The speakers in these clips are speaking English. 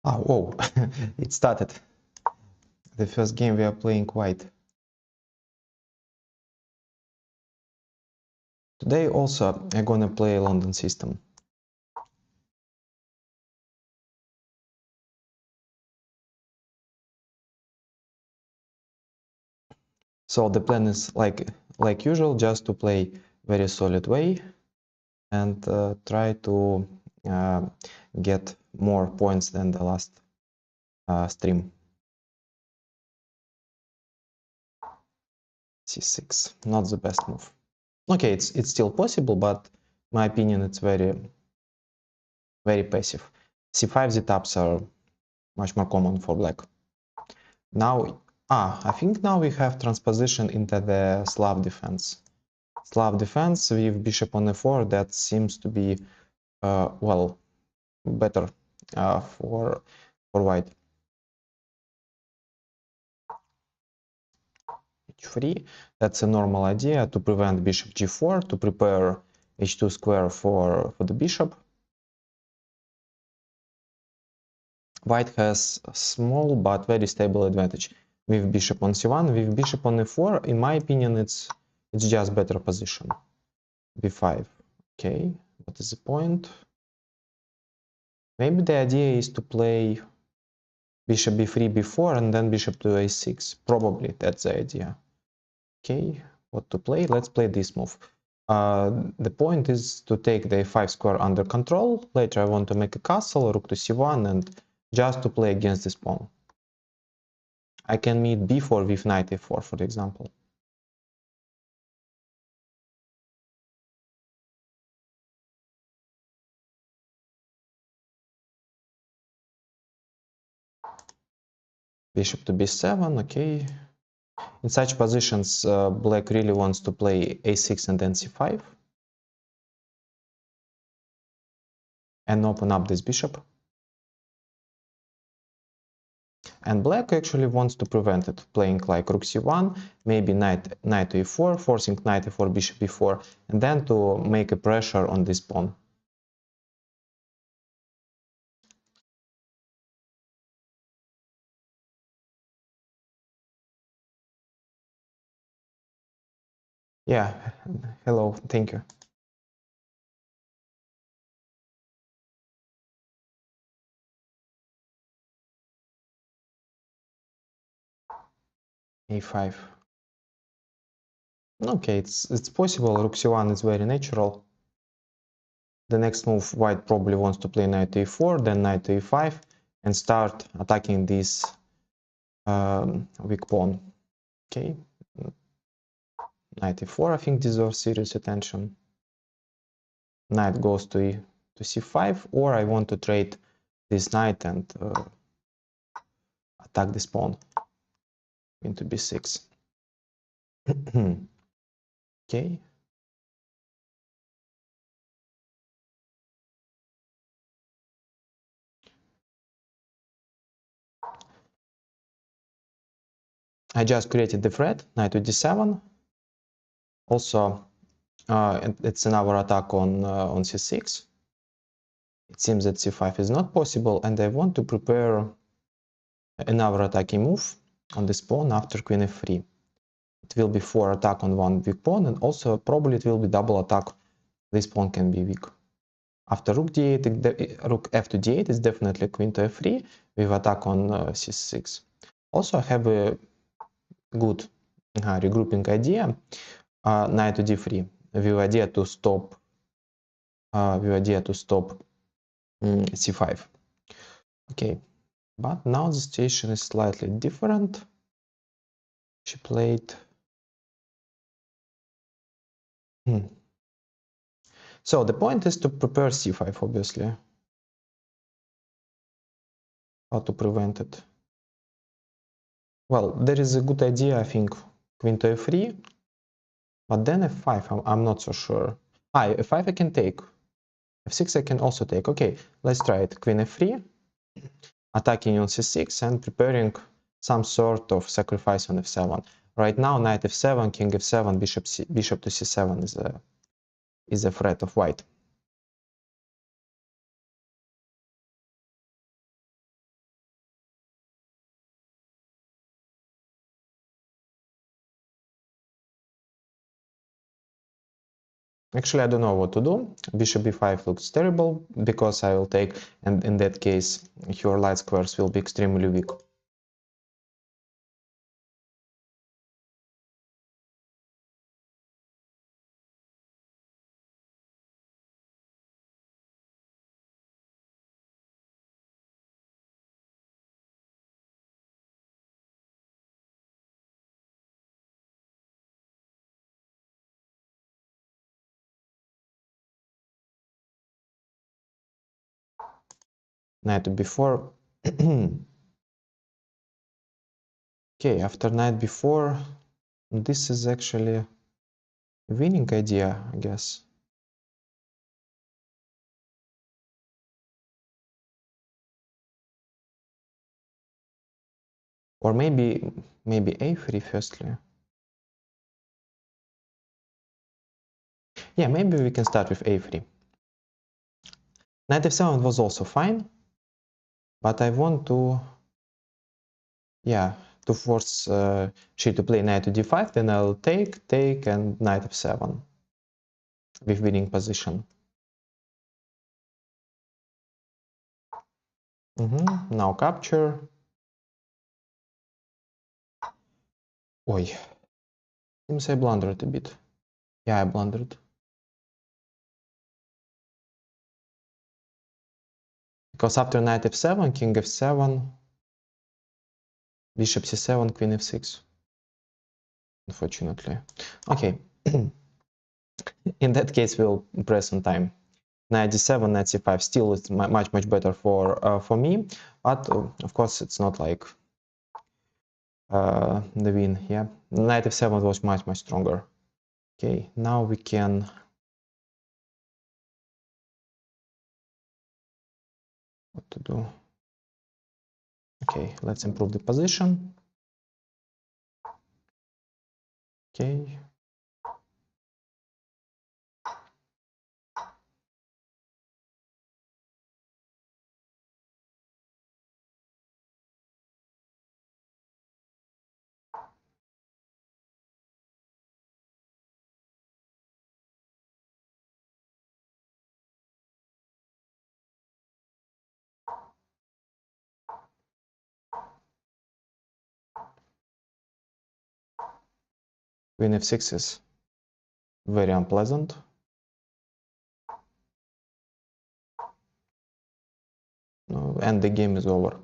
Oh, whoa, it started. The first game we are playing white. Today also I'm gonna play London system. So the plan is like usual, just to play very solid way and try to get more points than the last stream. C6, not the best move. Okay, it's still possible, but my opinion it's very passive. C5 z-taps are much more common for black. Now, I think now we have transposition into the Slav defense. Slav defense with bishop on e4, that seems to be well, better for white. H3, that's a normal idea to prevent bishop g4, to prepare h2 square for the bishop. White has a small but very stable advantage with bishop on c1. With bishop on e4, in my opinion, it's just better position. b5. Okay, what is the point? Maybe the idea is to play bishop b3, b4, and then bishop to a6. Probably that's the idea. Okay, what to play? Let's play this move. The point is to take the a5 square under control. Later I want to make a castle, rook to c1, and just to play against this pawn. I can meet b4 with knight a4, for example. Bishop to b7, okay. In such positions, black really wants to play a6 and then c5 and open up this bishop. And black actually wants to prevent it, playing like rook c1, maybe knight to e4, forcing knight e4, bishop e4, and then to make a pressure on this pawn. Yeah, hello, thank you. a5. Okay, it's possible. Rook c1 is very natural. The next move, white probably wants to play knight to e4, then knight to e5, and start attacking this weak pawn. Okay, knight e4 I think deserves serious attention. Knight goes to c5, or I want to trade this knight and attack this pawn into b6. Okay. I just created the threat, knight to d7. Also, it's another attack on c6. It seems that c5 is not possible, and I want to prepare another attacking move on this pawn after queen f3. It will be 4 attack on one weak pawn, and also probably it will be double attack. This pawn can be weak. After rook d8, rook f to d8 is definitely queen to f3 with attack on c6. Also, I have a good regrouping idea. Knight to d3 with idea to stop c5. Okay, but now the situation is slightly different. She played. So the point is to prepare c5, obviously. How to prevent it? Well, there is a good idea, I think, queen to f3, but then f5, I'm not so sure. F5 I can take. f6 I can also take. Okay, let's try it. Queen f3, attacking on c6 and preparing some sort of sacrifice on f7. Right now, knight f7, king f7, bishop to c7 is a threat of white. Actually, I don't know what to do. Bishop b5 looks terrible because I will take, and in that case, your light squares will be extremely weak. Knight to b4. Okay, after knight b4, this is actually a winning idea, I guess. Or maybe a3 firstly. Yeah, maybe we can start with a3. Knight f7 was also fine, but I want to, yeah, to force she to play knight to d5, then I'll take, and knight f7 with winning position. Now capture. Oi, seems I blundered a bit. Yeah, I blundered. Because after knight f7, king f7, bishop c7, queen f6. Unfortunately. Okay. In that case, we'll press on time. Knight d7, knight c5 still is much better for me, but of course it's not like the win. Yeah, knight f7 was much stronger. Okay, now we can. What to do? Okay, let's improve the position. Okay. Queen f6 is very unpleasant. No, and the game is over.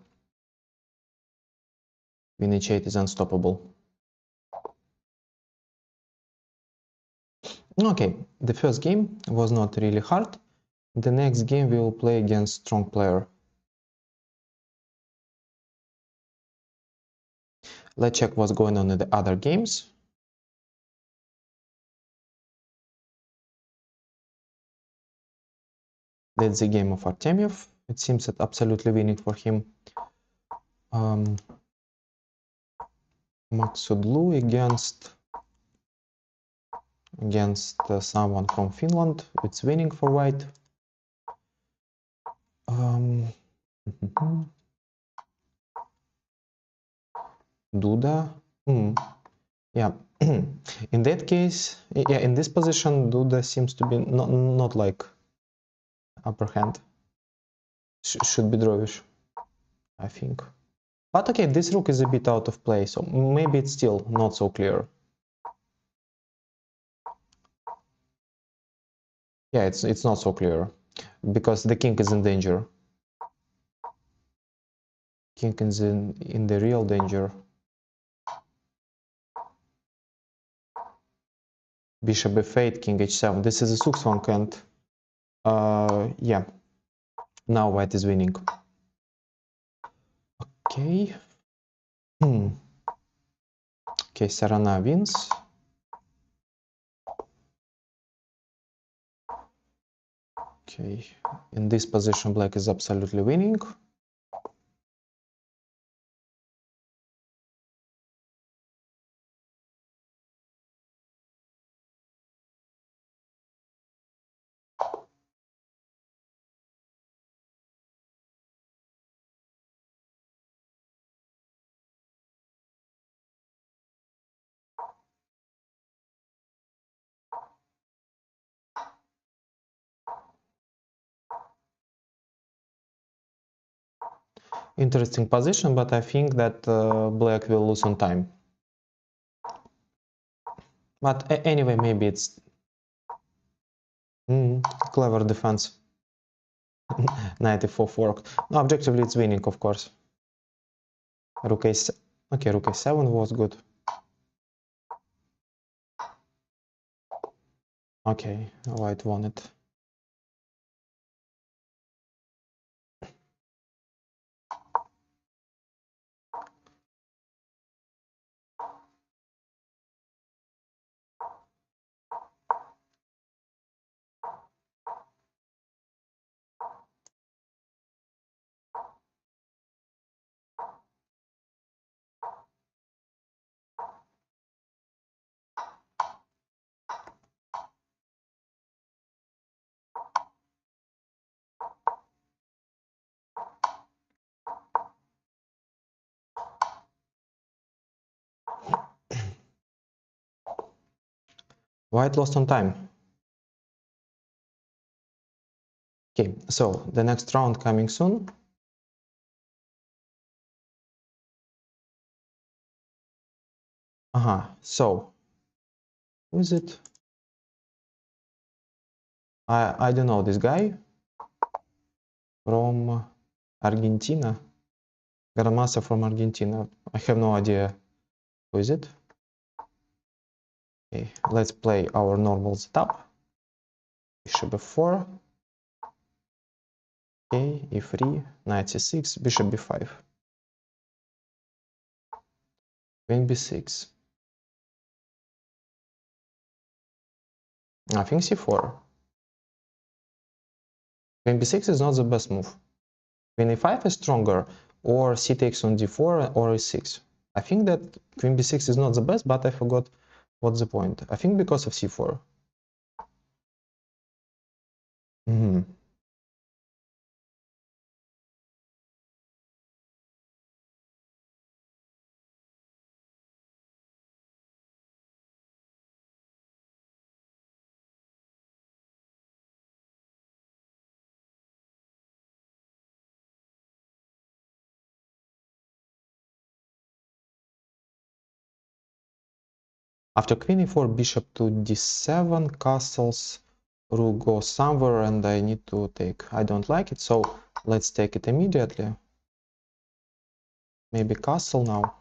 Queen h8 is unstoppable. Okay, the first game was not really hard. The next game we will play against strong player. Let's check what's going on in the other games. That's the game of Artemiev. It seems that absolutely winning for him. Maksudlu against someone from Finland. It's winning for white. Duda. Yeah. In that case, yeah, in this position, Duda seems to be not like upper hand. Should be drawish, I think. But okay, this rook is a bit out of place, so maybe it's still not so clear. Yeah, it's not so clear because the king is in danger. King is in the real danger. Bishop f8, king h7. This is a Zugzwang, and yeah, now white is winning. Okay. Okay, Serena wins. Okay, in this position, black is absolutely winning. Interesting position, but I think that black will lose on time. But anyway, maybe it's clever defense. Knight e4 fork. No, objectively it's winning, of course. Rook a7. Okay, rook a7 was good. Okay, white won it. White lost on time. Okay, so the next round coming soon. So who is it? I don't know this guy from Argentina. Garamasa from Argentina. I have no idea who is it. Okay, let's play our normal setup. Bishop f4. Okay, e3, knight c6, bishop b5. Queen b6. I think c4. Queen b6 is not the best move. Queen a5 is stronger, or c takes on d4 or e6. I think that queen b6 is not the best, but I forgot what's the point. I think because of c4. After queen e4, bishop to d7, castles, rook goes somewhere, and I need to take. I don't like it, so let's take it immediately. Maybe castle now.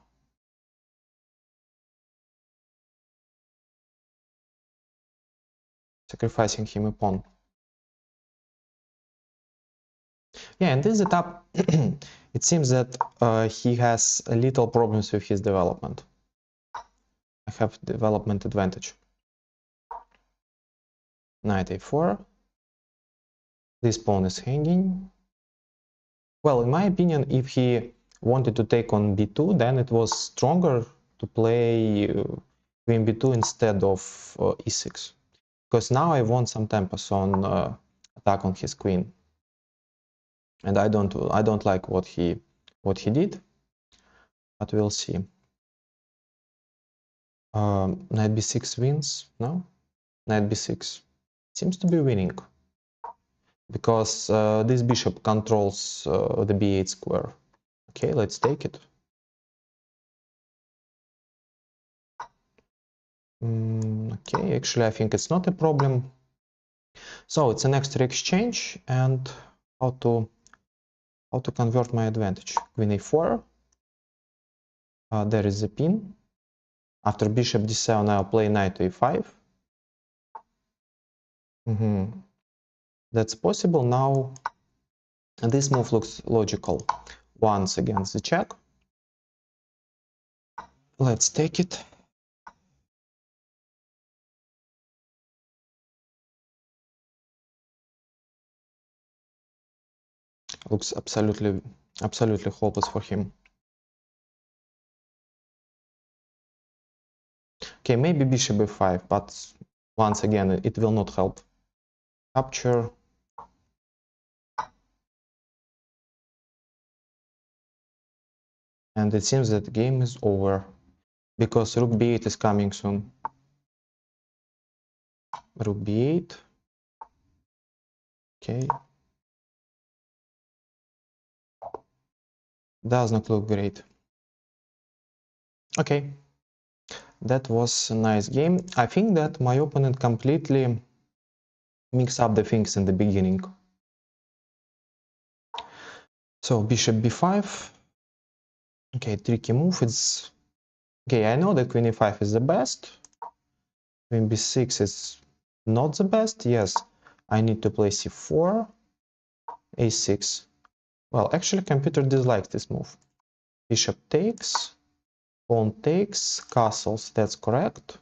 Sacrificing him a pawn. Yeah, and this setup, it seems that he has a little problems with his development. I have development advantage. Knight a4. This pawn is hanging. Well, in my opinion, if he wanted to take on b2, then it was stronger to play queen b2 instead of e6. Because now I want some tempos on attack on his queen. And I don't like what he did, but we'll see. Knight b6 wins, no? Knight b6 seems to be winning, because this bishop controls the b8 square. Okay, let's take it. Okay, actually I think it's not a problem. So it's an extra exchange, and how to convert my advantage. Queen a4. There is a pin. After bishop d7, I'll play knight to a5. That's possible. Now this move looks logical. Once against the check. Let's take it. Looks absolutely hopeless for him. Okay, maybe bishop b5, but once again it will not help. Capture. And it seems that the game is over, because rook b8 is coming soon. Rook b8. Okay. Does not look great. Okay, that was a nice game. I think that my opponent completely mixed up the things in the beginning. So bishop b5. Okay, tricky move. It's okay. I know that queen e5 is the best. Queen b6 is not the best. Yes, I need to play c4, a6. Well, actually, computer dislikes this move. Bishop takes, pawn takes, castles. That's correct.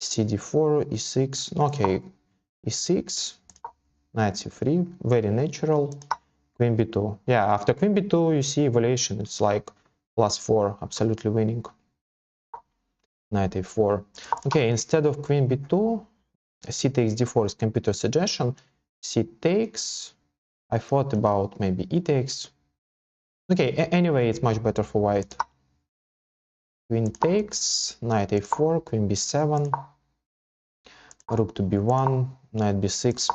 cd4, e6. Okay, e6, knight c3. Very natural. Queen b2. Yeah, after queen b2, you see evaluation. It's like +4, absolutely winning. Knight a4. Okay, instead of queen b2, c takes d4 is computer suggestion. C takes. I thought about maybe e takes. Okay, anyway, it's much better for white. Queen takes, knight a4, queen b7, rook to b1, knight b6.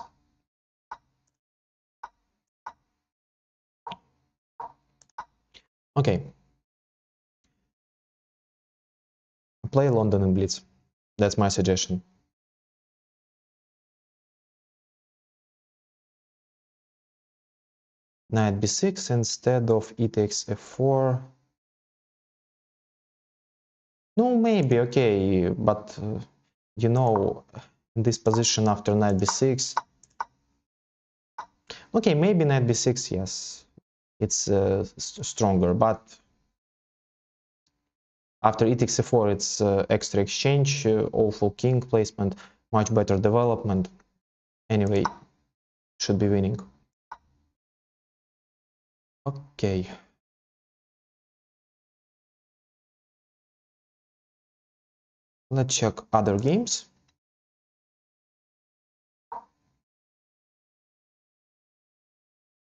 Okay. Play London and Blitz. That's my suggestion. Knight b6 instead of e takes f4. No, maybe, okay, but you know, in this position after knight b6. Okay, maybe knight b6, yes, it's stronger, but after e takes f4, it's extra exchange, awful king placement, much better development. Anyway, should be winning. Okay. Let's check other games.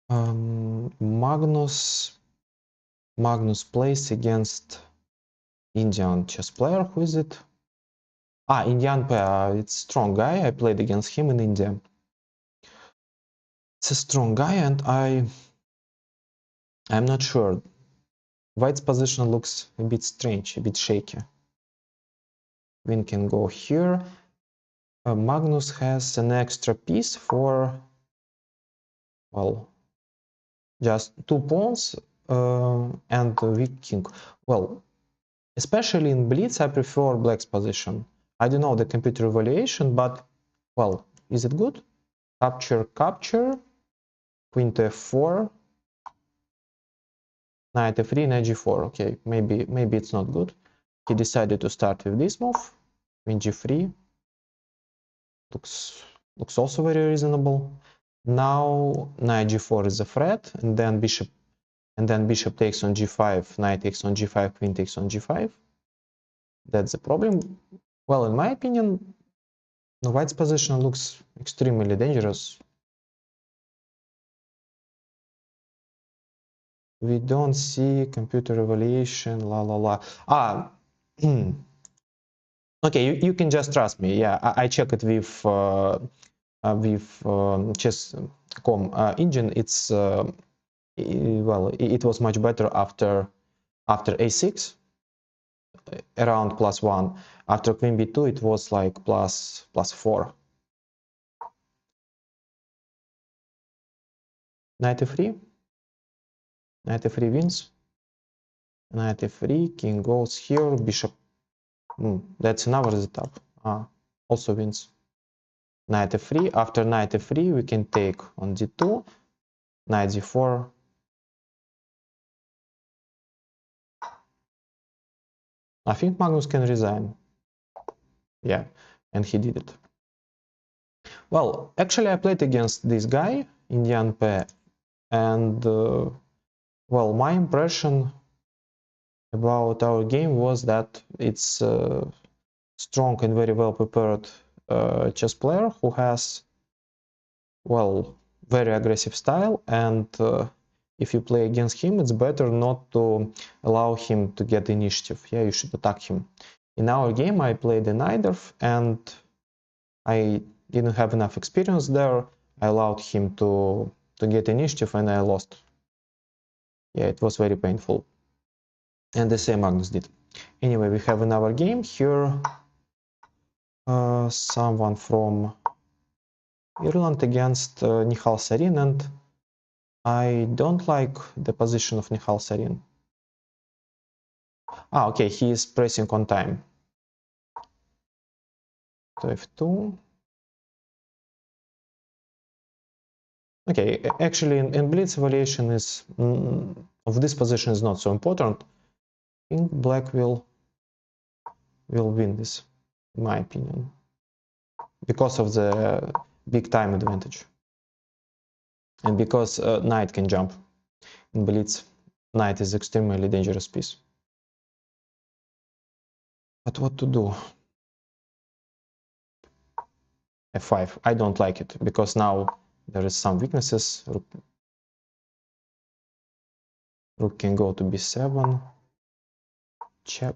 Magnus plays against Indian chess player. Who is it? Indian player. It's strong guy. I played against him in India. It's a strong guy, and I'm not sure. White's position looks a bit strange, a bit shaky. Queen can go here. Magnus has an extra piece for, well, just 2 pawns and a weak king. Well, especially in Blitz, I prefer Black's position. I don't know the computer evaluation, but, well, is it good? Capture, capture, queen to f4, knight f3, knight g4. Okay, maybe it's not good. He decided to start with this move, queen g3. Looks also very reasonable. Now knight g4 is a threat, and then bishop takes on g5, knight takes on g5, queen takes on g5. That's the problem. Well, in my opinion, the white's position looks extremely dangerous. We don't see computer evaluation, la la la. Okay, you can just trust me. Yeah, I checked it with chess.com engine. It's well, it was much better after a6, around +1. After queen b2, it was like +4. Knight f3. Knight f3 wins. Knight f3, king goes here, bishop. That's another setup. Also wins. Knight f3. After knight f3, we can take on d2, knight d4. I think Magnus can resign. Yeah, and he did it. Well, actually, I played against this guy, Indian Pe, and well, my impression about our game was that it's a strong and very well prepared chess player who has, well, very aggressive style, and if you play against him, it's better not to allow him to get the initiative. Yeah, you should attack him. In our game, I played in either, and I didn't have enough experience there. I allowed him to get initiative, and I lost. Yeah, it was very painful. And the same Magnus did. Anyway, we have another game here. Someone from Ireland against Nihal Sarin, and I don't like the position of Nihal Sarin. Ah, okay, he is pressing on time. To F2. Okay, actually in Blitz evaluation is of this position is not so important. I think black will win this, in my opinion, because of the big time advantage. And because knight can jump in Blitz, knight is extremely dangerous piece. But what to do? F5. I don't like it because now there is some weaknesses. Rook can go to B7. Check.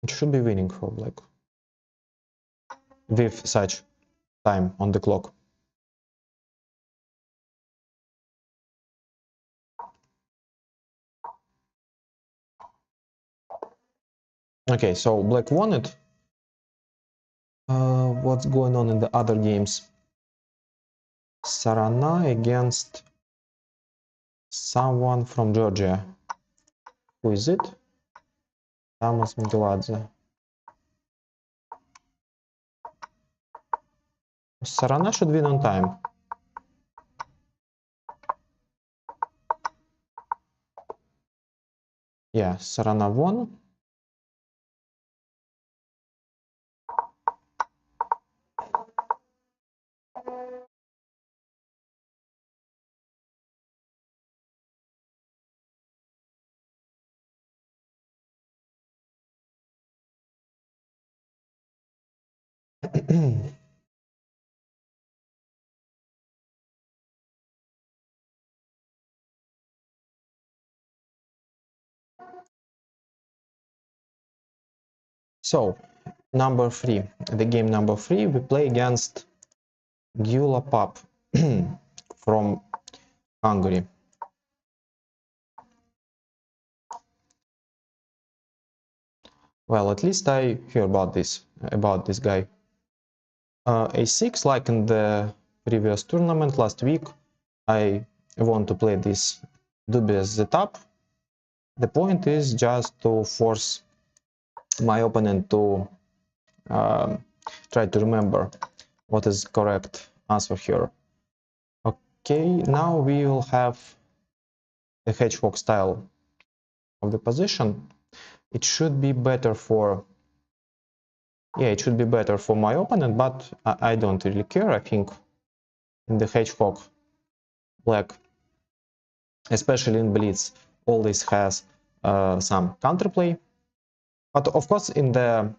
It should be winning for black with such time on the clock. Okay, so black won it. What's going on in the other games? Sarana against someone from Georgia. Who is it? Tamas Mgiladze. Sarana should win on time. Yeah, Sarana won. So, number 3, the game number 3, we play against Gyula Pap from Hungary. Well, at least I hear about this guy. A6, like in the previous tournament last week, I want to play this dubious setup. The point is just to force my opponent to try to remember what is correct answer here. Okay, now we will have the hedgehog style of the position. It should be better for it should be better for my opponent, but I don't really care. I think in the hedgehog, black, especially in Blitz, always has some counterplay. But of course, in the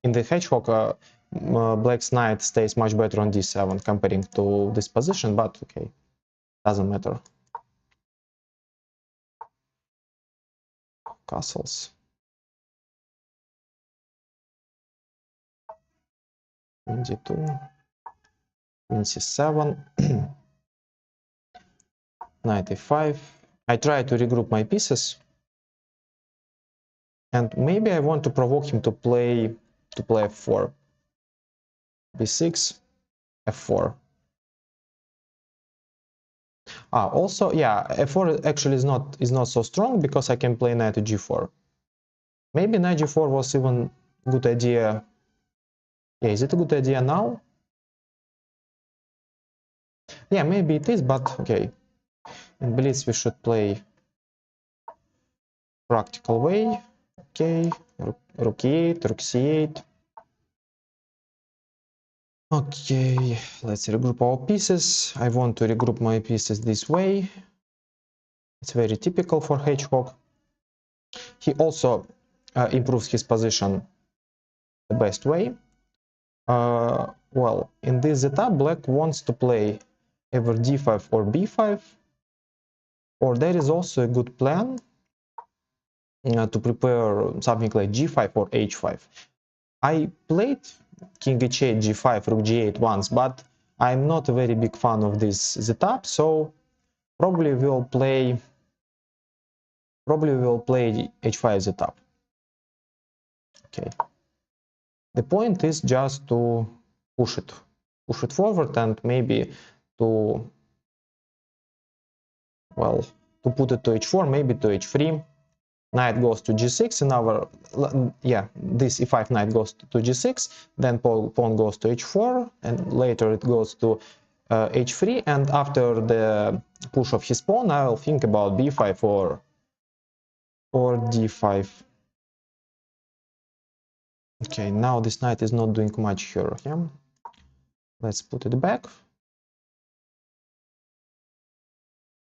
hedgehog, black's knight stays much better on d7 comparing to this position. But okay, doesn't matter. Castles. Queen d2. Queen c7. Knight a5. I try to regroup my pieces. And maybe I want to provoke him to play f4. b6, f4. Also, yeah, f4 actually is not so strong because I can play knight to g4. Maybe knight g4 was even a good idea. Yeah, is it a good idea now? Yeah, maybe it is, but okay. In Blitz we should play practical way. Okay, rook e8, rook c8. Okay, let's regroup our pieces. I want to regroup my pieces this way. It's very typical for hedgehog. He also improves his position the best way. Well, in this setup, black wants to play either d5 or b5, or there is also a good plan to prepare something like g5 or h5. I played king h8, g5, rook g8 once, but I'm not a very big fan of this setup, so Probably we'll play h5 as a top. Okay. The point is just to push it forward, and maybe to, well, to put it to h4, maybe to h3. Knight goes to g6 in our, yeah, this e5 knight goes to g6, then pawn goes to h4, and later it goes to h3, and after the push of his pawn, I'll think about b5 or d5. Okay, now this knight is not doing much here. Yeah, let's put it back.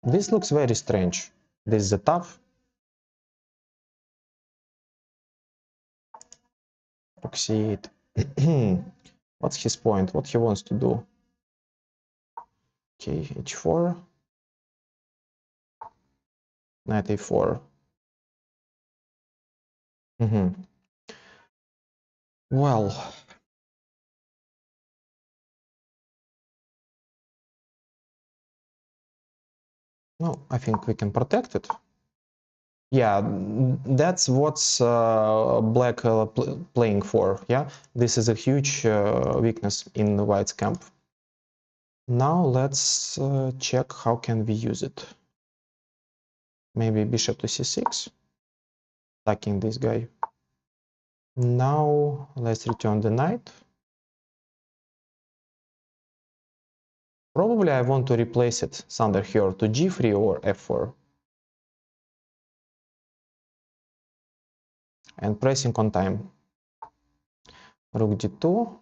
This looks very strange. This is a tough. Proceed. What's his point? What he wants to do? Okay, h4. Knight a4. Well, no, I think we can protect it. Yeah, that's what's black playing for. Yeah, this is a huge weakness in the white's camp. Now let's check how can we use it. Maybe bishop to c6, attacking this guy. Now let's return the knight. Probably I want to replace it somewhere here to g3 or f4. And pressing on time. Rook d2.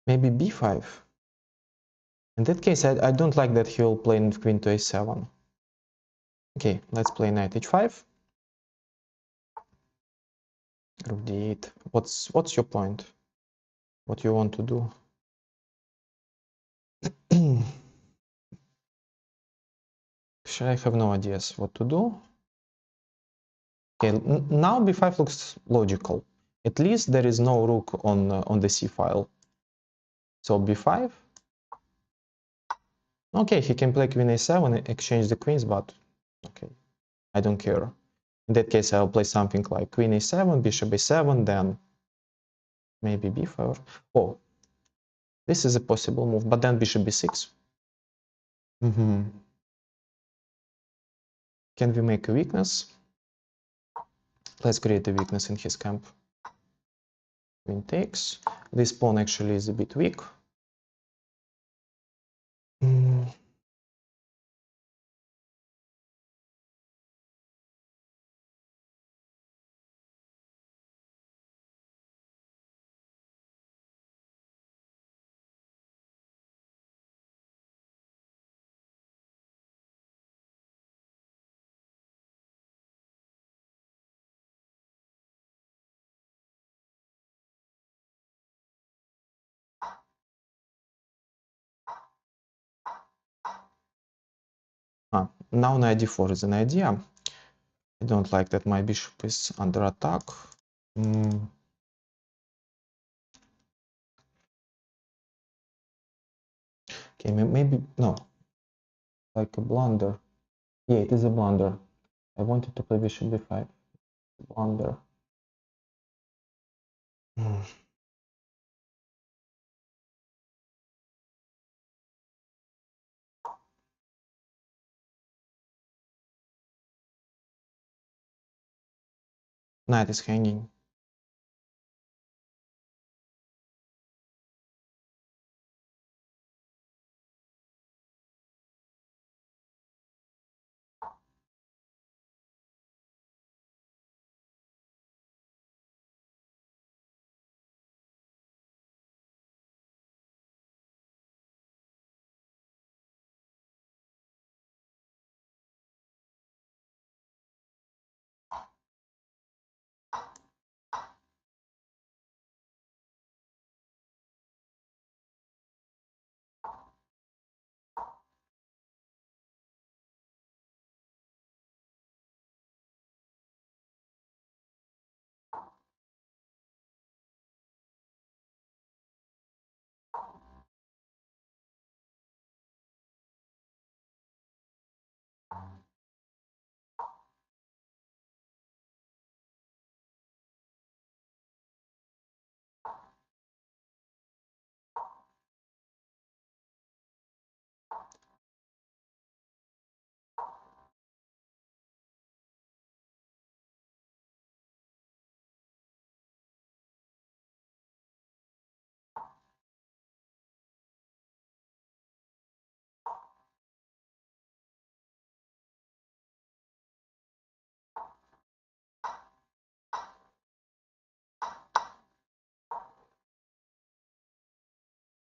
Maybe b5. In that case, I don't like that he will play queen to a7. Okay, let's play knight h5. Rook d8. What's your point? What you want to do? I have no ideas what to do. Okay, now b5 looks logical. At least there is no rook on the c file. So b5. Okay, he can play queen a7, exchange the queens, but okay, I don't care. In that case, I'll play something like queen a7, bishop a7, then maybe b5. Oh, this is a possible move, but then bishop b6. Can we make a weakness? Let's create a weakness in his camp. Queen takes. This pawn actually is a bit weak. Now knight d4 is an idea. I don't like that my bishop is under attack. Okay, maybe, no, like a blunder. Yeah, it is a blunder. I wanted to play bishop b5. Blunder. Knight is hanging.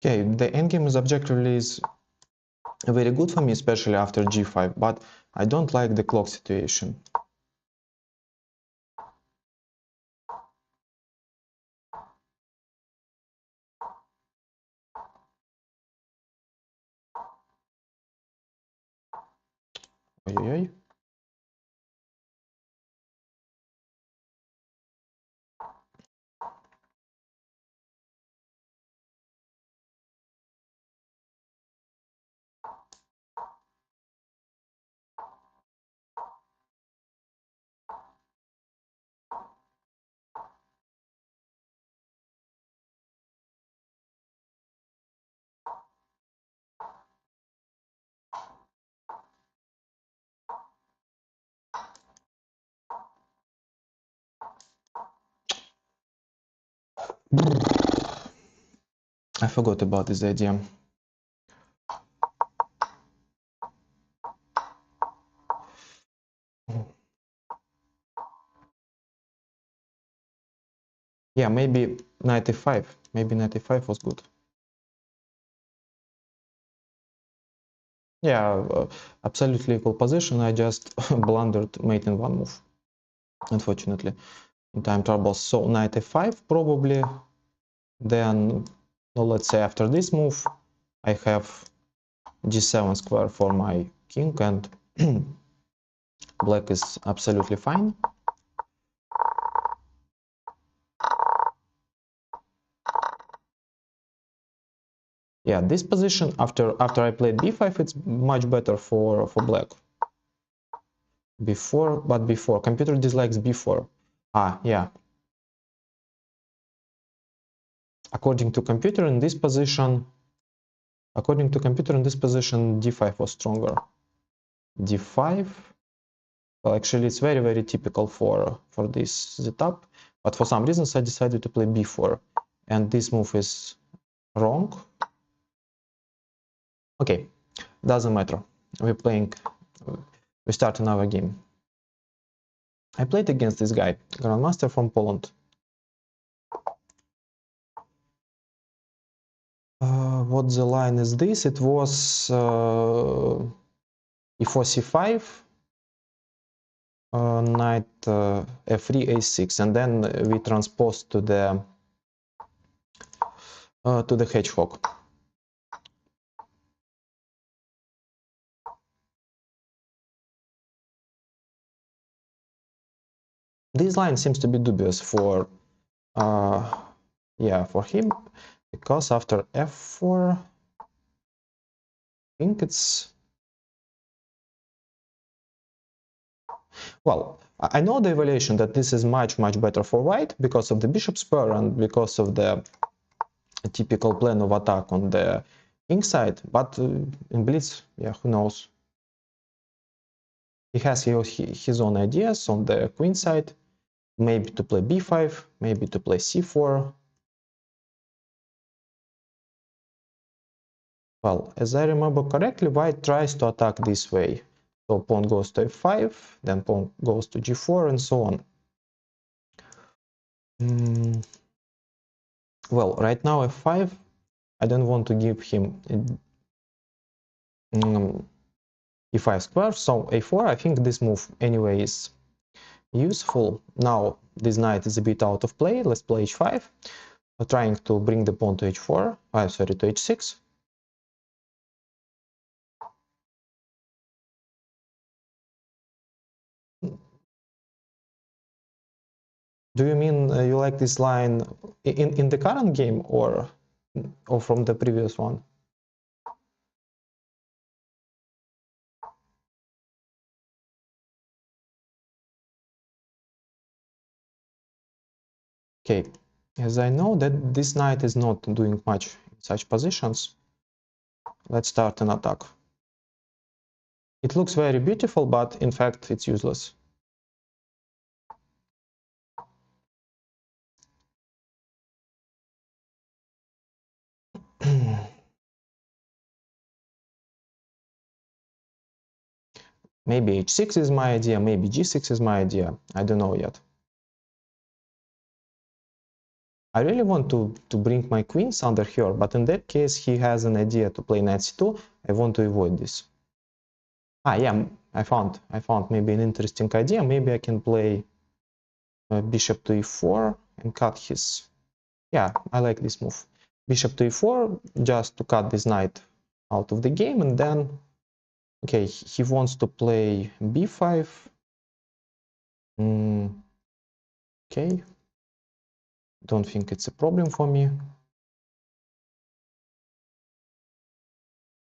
Okay, the endgame is objectively very good for me, especially after g5, but I don't like the clock situation. Ой-ой-ой. I forgot about this idea. Yeah, maybe 95. Maybe 95 was good. Yeah, absolutely equal position. I just blundered mate in one move, unfortunately, in time troubles. So 95 probably. Then, well, let's say after this move, I have g7 square for my king, and black is absolutely fine. Yeah, this position after I played b5, it's much better for black. Before computer dislikes b4. Ah, yeah. According to computer in this position, d5 was stronger. d5. Well, actually, it's very typical for this setup, but for some reasons I decided to play b4, and this move is wrong. Okay, doesn't matter. We start another game. I played against this guy, Grandmaster from Poland. What the line is this? It was e4 c5, knight f3 a6, and then we transposed to the hedgehog. This line seems to be dubious for for him, because after f4, I think it's, well, I know the evaluation that this is much better for white because of the bishop's pair and because of the typical plan of attack on the king side, but in Blitz, yeah, who knows? He has his own ideas on the queen side, maybe to play b5, maybe to play c4. Well, as I remember correctly, white tries to attack this way. So pawn goes to f5, then pawn goes to g4, and so on. Well, right now f5, I don't want to give him e5 square, so a4, I think this move anyway is useful. Now this knight is a bit out of play. Let's play h5. We're trying to bring the pawn to h4, sorry, to h6. Do you mean you like this line in the current game or from the previous one? Okay, as I know that this knight is not doing much in such positions, let's start an attack. It looks very beautiful, but in fact it's useless. Maybe h6 is my idea, maybe g6 is my idea, I don't know yet. I really want to bring my queens under here, but in that case he has an idea to play knight c2. I want to avoid this. Yeah, I found maybe an interesting idea. Maybe I can play bishop to e4 and cut his... Yeah, I like this move. Bishop to e4, just to cut this knight out of the game, and then... Okay, he wants to play b5. Okay. Don't think it's a problem for me.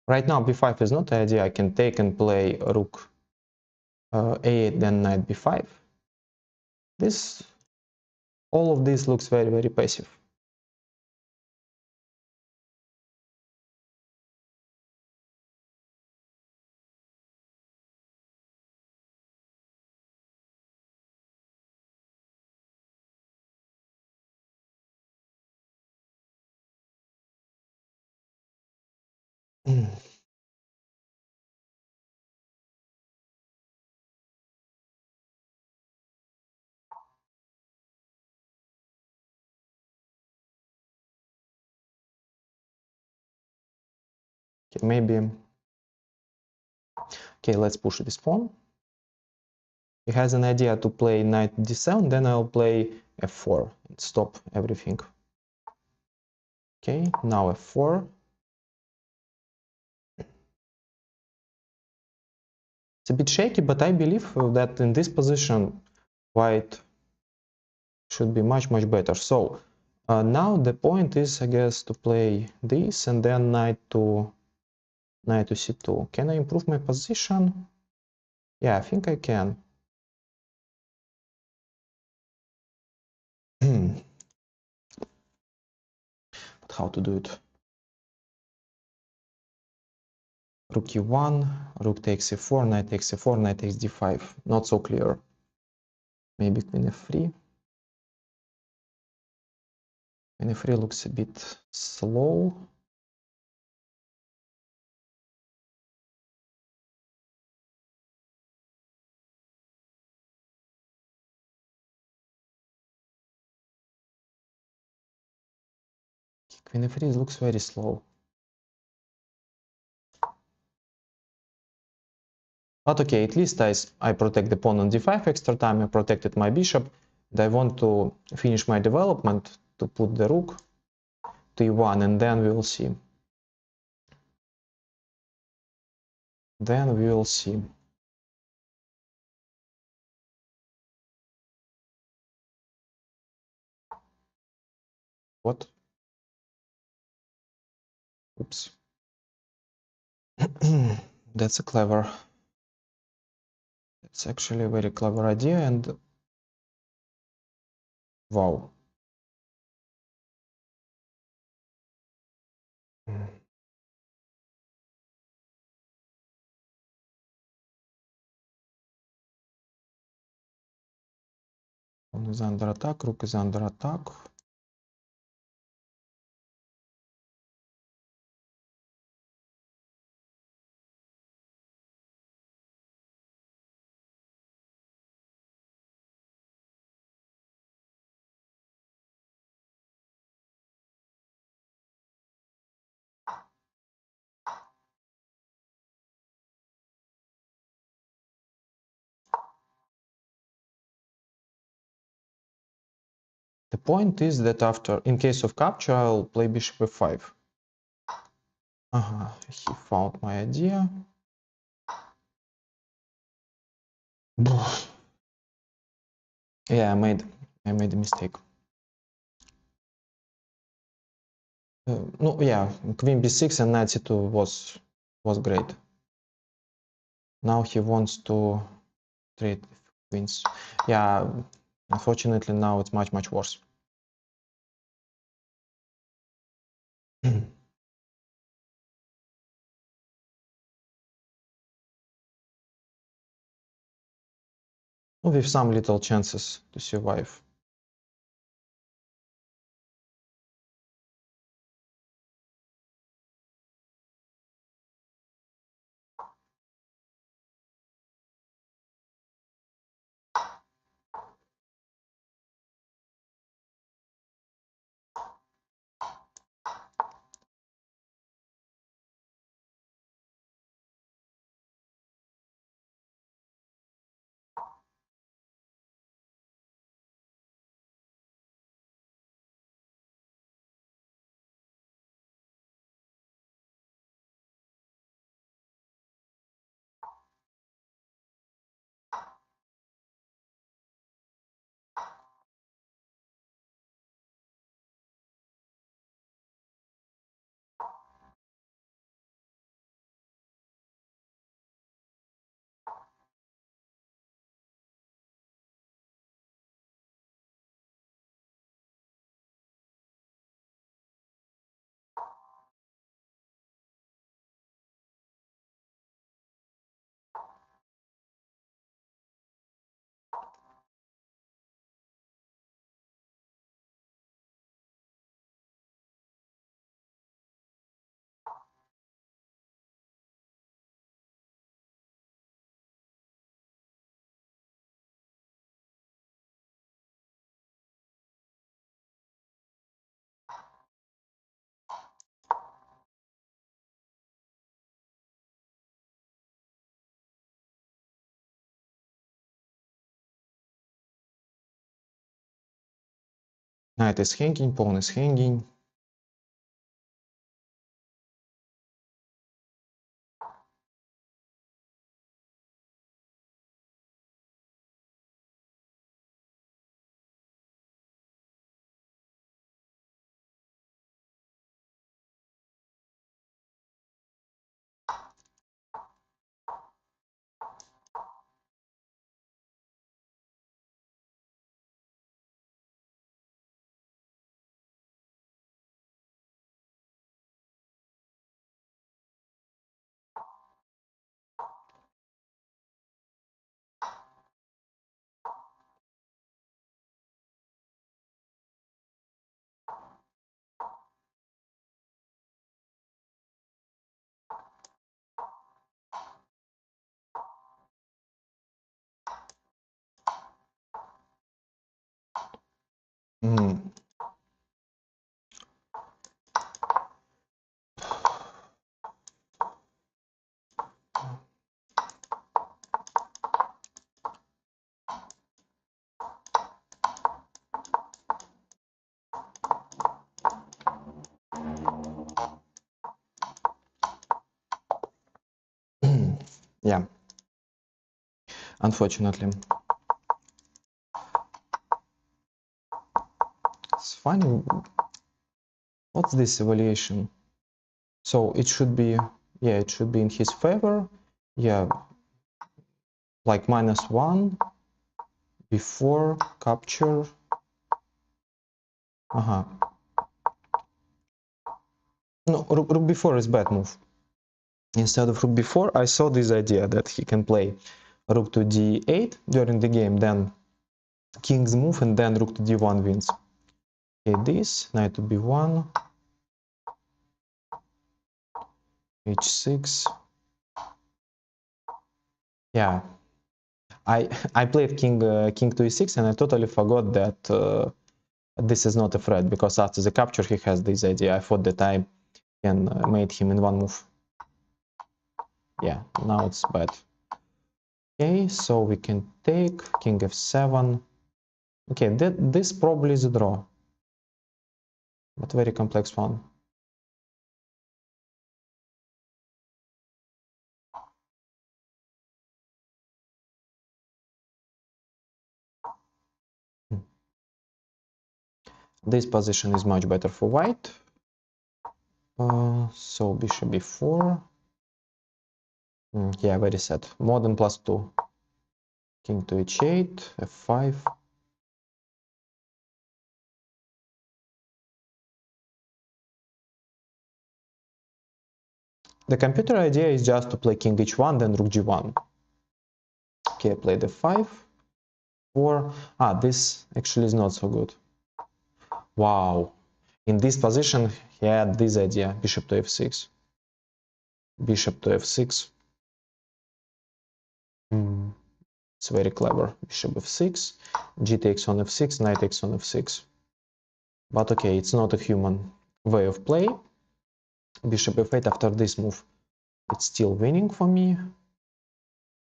Right now b5 is not the idea. I can take and play rook a8, then knight b5. All of this looks very, very passive. Okay, maybe... Okay, let's push this pawn. He has an idea to play knight d7, then I'll play f4 and stop everything. Okay, now f4. It's a bit shaky, but I believe that in this position white should be much, much better. So now the point is, I guess, to play this and then knight to c2. Can I improve my position? Yeah, I think I can. But how to do it? Rook e1, rook takes e4, knight takes e4, knight takes d5. Not so clear. Maybe queen f3. Queen f3 looks a bit slow. Queen f3 looks very slow. But okay, at least I protect the pawn on d5 extra time, I protected my bishop, and I want to finish my development to put the rook to e1, and then we will see. Then we will see. What? Oops. That's actually a very clever idea, and wow. Pawn is under attack, rook is under attack. The point is that in case of capture, I'll play bishop f5. He found my idea. Yeah, I made a mistake. No, yeah, queen b6 and knight c2 was great. Now he wants to trade queens. Yeah, unfortunately now it's much, much worse. With some little chances to survive. Knight is hanging, pawn is hanging. Mm. Yeah, unfortunately. It's funny. What's this evaluation? So it should be, yeah, it should be in his favor. Yeah, like -1 before capture. No, rook b4 is bad move. Instead of rook b4, I saw this idea that he can play rook to d8 during the game, then king's move, and then rook to d1 wins. Okay, this, knight to b1, h6. Yeah, I played king to e6, and I totally forgot that this is not a threat, because after the capture he has this idea. I thought that I can mate him in one move. Yeah, now it's bad. Okay, so we can take king f7. Okay, this probably is a draw, but very complex one. This position is much better for white. So bishop b4. Yeah, very sad. More than +2. King to h8, f5. The computer idea is just to play king h1, then rook g1. Okay, I played f5, 4. This actually is not so good. Wow. In this position, he had this idea, bishop to f6. Bishop to f6. It's very clever. Bishop f6, g takes on f6, knight takes on f6. But okay, it's not a human way of play. Bishop f8 after this move. It's still winning for me.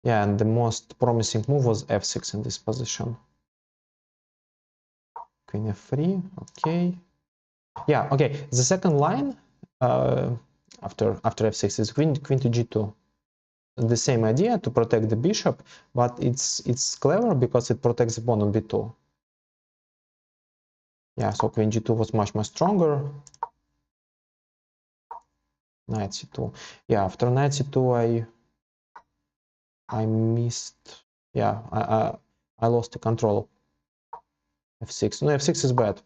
Yeah, and the most promising move was f6 in this position. Queen f3, okay. Yeah, okay. The second line after f6 is queen to g2. The same idea to protect the bishop, but it's clever because it protects the pawn on b2. Yeah, so queen g2 was much more stronger. Knight c2. Yeah, after knight c2 I missed. Yeah, I lost the control. f6. No, f6 is bad.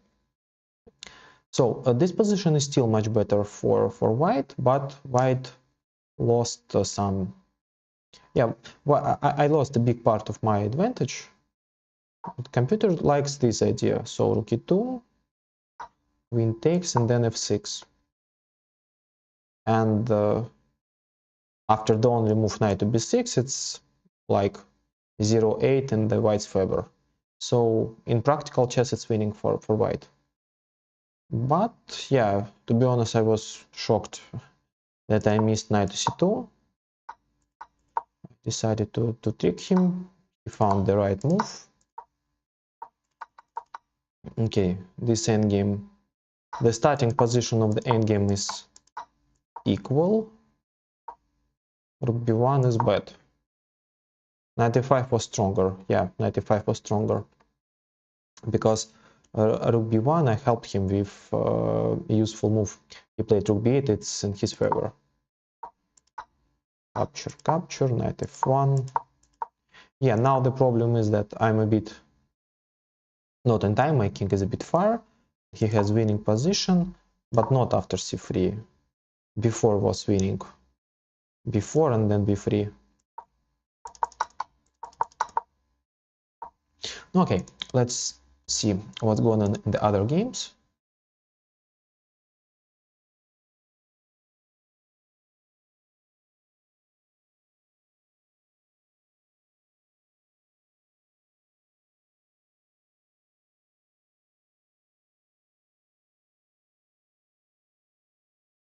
So this position is still much better for white, but white lost some. Yeah, well, I lost a big part of my advantage. The computer likes this idea. So rook e2, queen takes, and then f6. And after dawn remove knight to b6, it's like 0-8 in the white's favor. So in practical chess, it's winning for white. But yeah, to be honest, I was shocked that I missed knight to c2. Decided to trick him. He found the right move. Okay, this endgame, the starting position of the endgame is equal. Rook b1 is bad. 95 was stronger. Yeah, 95 was stronger. Because rook b1, I helped him with a useful move. He played rook b8, it's in his favor. Capture, capture, knight f1. Yeah, now the problem is that I'm a bit not in time, my king is a bit far. He has winning position, but not after c3. Before was winning. Before and then b3. Okay, let's see what's going on in the other games.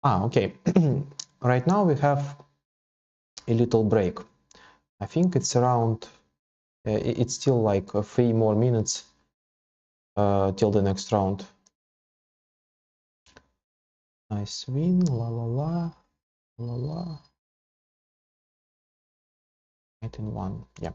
Okay. Right now we have a little break. I think it's around, it's still like 3 more minutes till the next round. Nice win, la la la, la la. 8-1, yeah.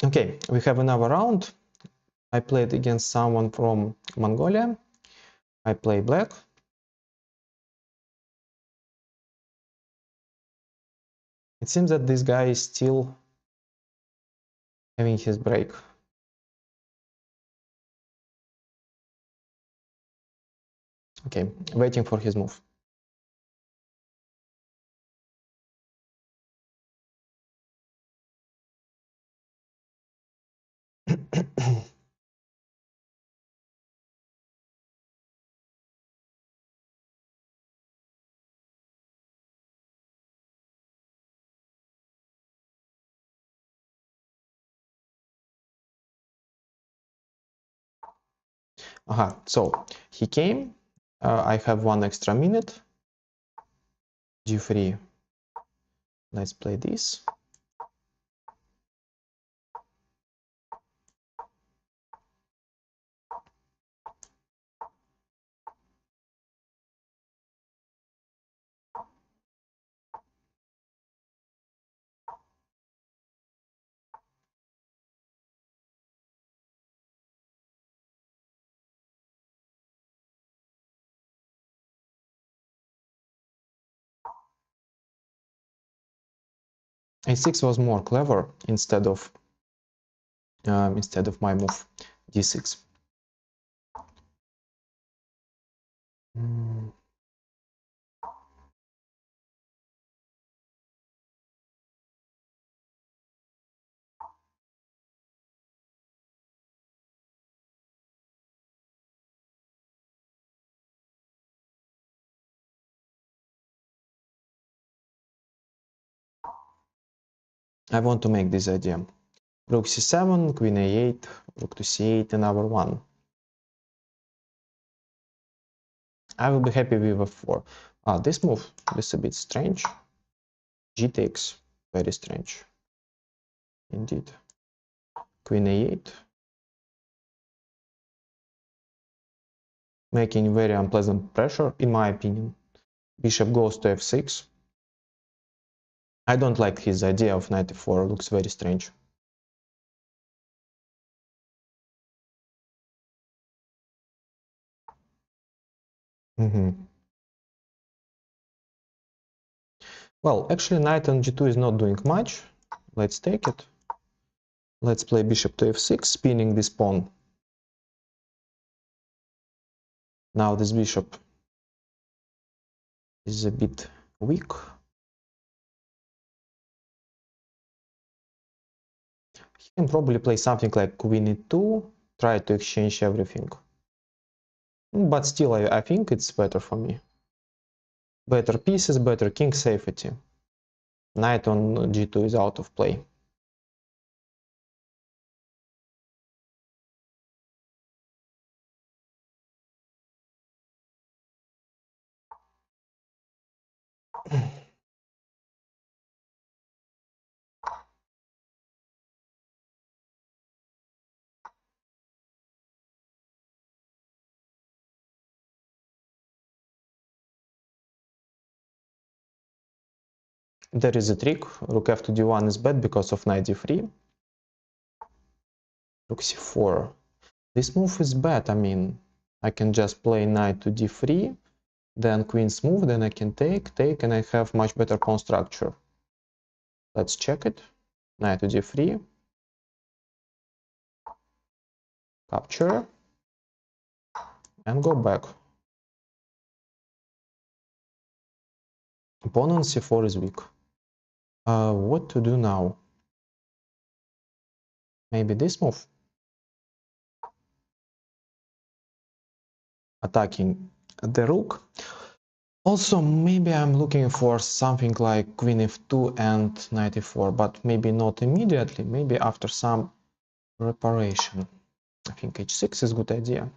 Okay, we have another round. I played against someone from Mongolia. I play black. It seems that this guy is still having his break. Okay, waiting for his move. So he came. I have 1 extra minute. G3. Let's play this. A6 was more clever instead of my move D6. Mm. I want to make this idea. Rook c7, queen a8, rook to c8, another one. I will be happy with f4. This move, this is a bit strange. G takes, very strange. Indeed. Queen a8. Making very unpleasant pressure, in my opinion. Bishop goes to f6. I don't like his idea of knight e4, looks very strange. Well, actually knight on g2 is not doing much. Let's take it. Let's play bishop to f6, spinning this pawn. Now this bishop is a bit weak. He can probably play something like queen e2, try to exchange everything. But still, I think it's better for me. Better pieces, better king safety. Knight on g2 is out of play. There is a trick. Rook f to d1 is bad because of knight d3. Rook c4. This move is bad. I mean, I can just play knight to d3, then queen's move, then I can take, and I have much better pawn structure. Let's check it. Knight to d3. Capture. And go back. Opponent c4 is weak. What to do now? Maybe this move? Attacking the rook. Also, maybe I'm looking for something like queen f2 and knight e4, but maybe not immediately, maybe after some preparation. I think h6 is a good idea.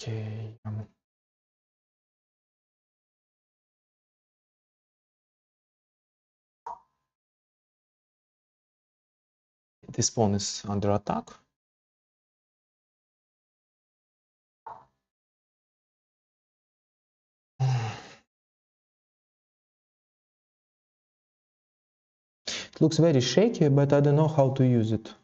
Okay. This pawn is under attack. It looks very shaky, but I don't know how to use it.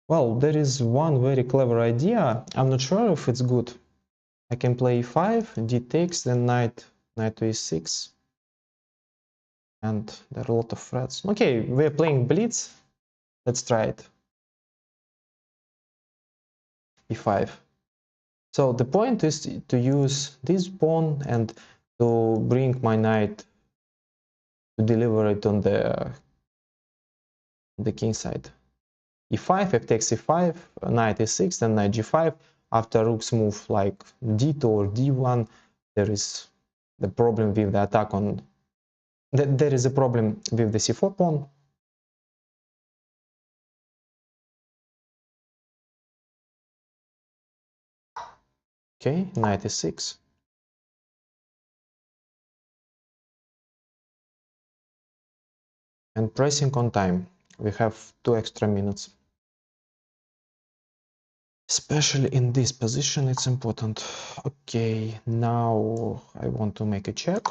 Well, there is one very clever idea. I'm not sure if it's good. I can play e5, d takes, then knight to e6. And there are a lot of threats. Okay, we're playing Blitz. Let's try it. e5. So the point is to use this pawn and to bring my knight to deliver it on the king side. e5, f takes e5, knight e6, then knight g5. After rook's move like d2 or d1, there is the problem with the attack on... There is a problem with the c4 pawn. Okay, knight e6. And pressing on time. We have 2 extra minutes. Especially in this position, it's important. Okay, now I want to make a check.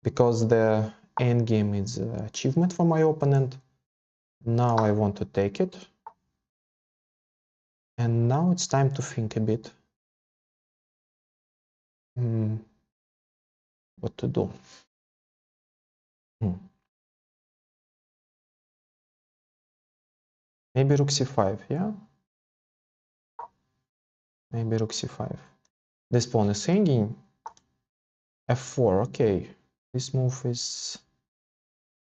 Because the endgame is an achievement for my opponent. Now I want to take it. And now it's time to think a bit. What to do? Maybe rook c5, yeah? Maybe rook c5. This pawn is hanging. f4, okay. This move is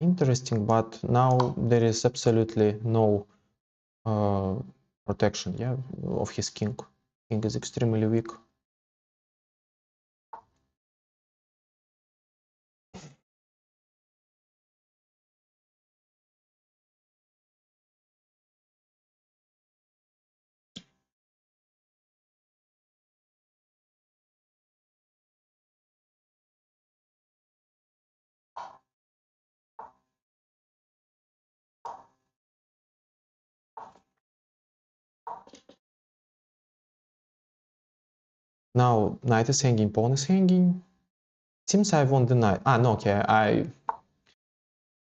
interesting, but now there is absolutely no protection, yeah, of his king. King is extremely weak. Now knight is hanging, pawn is hanging. Seems I won the knight. Ah, no, okay, I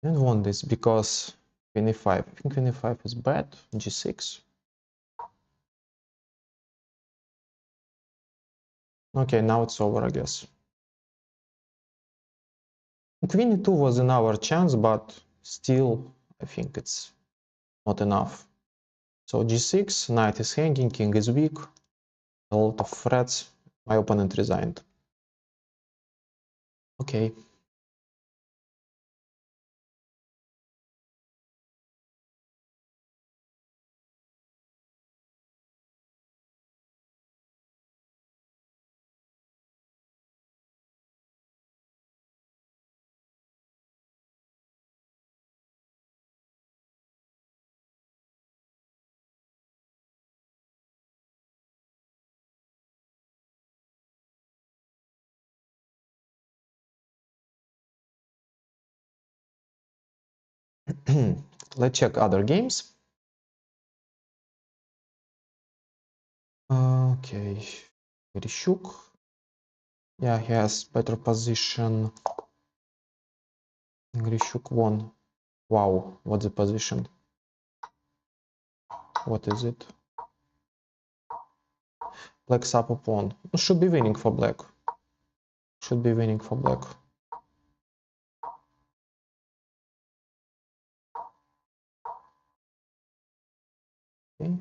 didn't want this because queen e5. I think queen e5 is bad. G6. Okay, now it's over, I guess. Queen e2 was in our chance, but still, I think it's not enough. So g6, knight is hanging, king is weak, a lot of threats. My opponent resigned. Okay. Let's check other games. Okay, Grishuk. Yeah, he has better position. Grishuk won. Wow, what's the position? What is it? Black's up a pawn. Should be winning for black. Should be winning for black. Okay.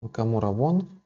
Nakamura won.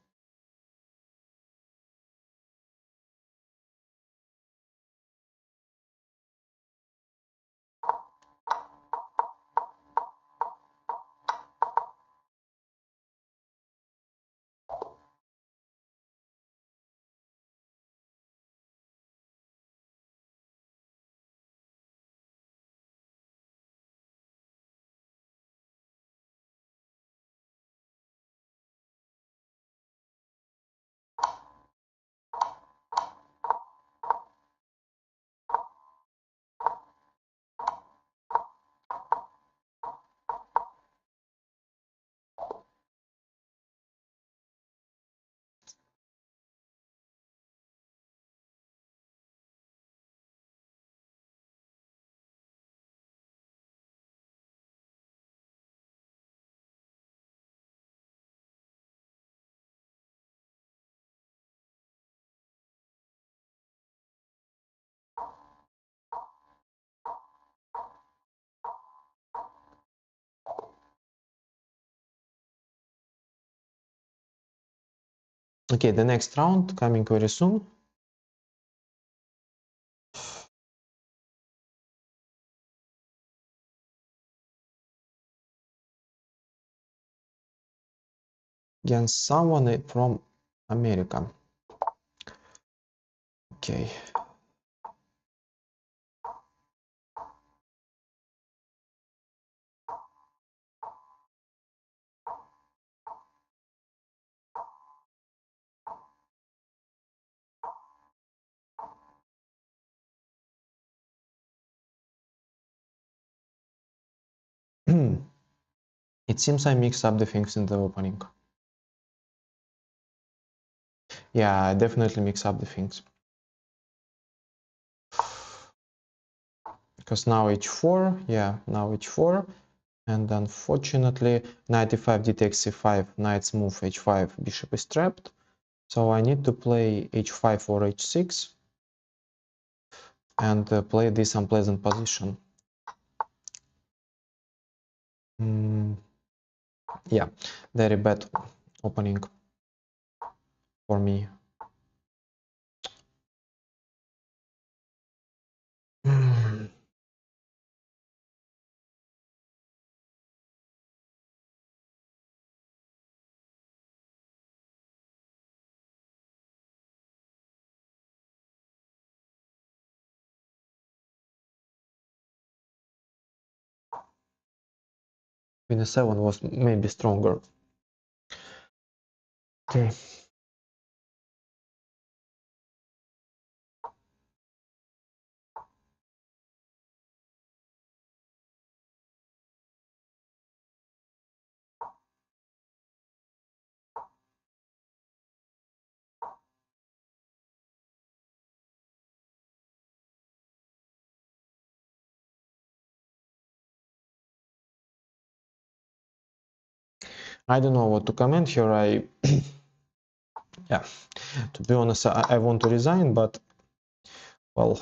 Okay, the next round coming very soon. Against someone from America. Okay. It seems I mixed up the things in the opening. Yeah, I definitely mix up the things. Because now h4, yeah, now h4. And unfortunately, knight e5, d takes c5, knight's move h5, bishop is trapped. So I need to play h5 or h6 and play this unpleasant position. Yeah, very bad opening for me. Queen e7 was maybe stronger. Okay. I don't know what to comment here. Yeah, to be honest, I want to resign, but well,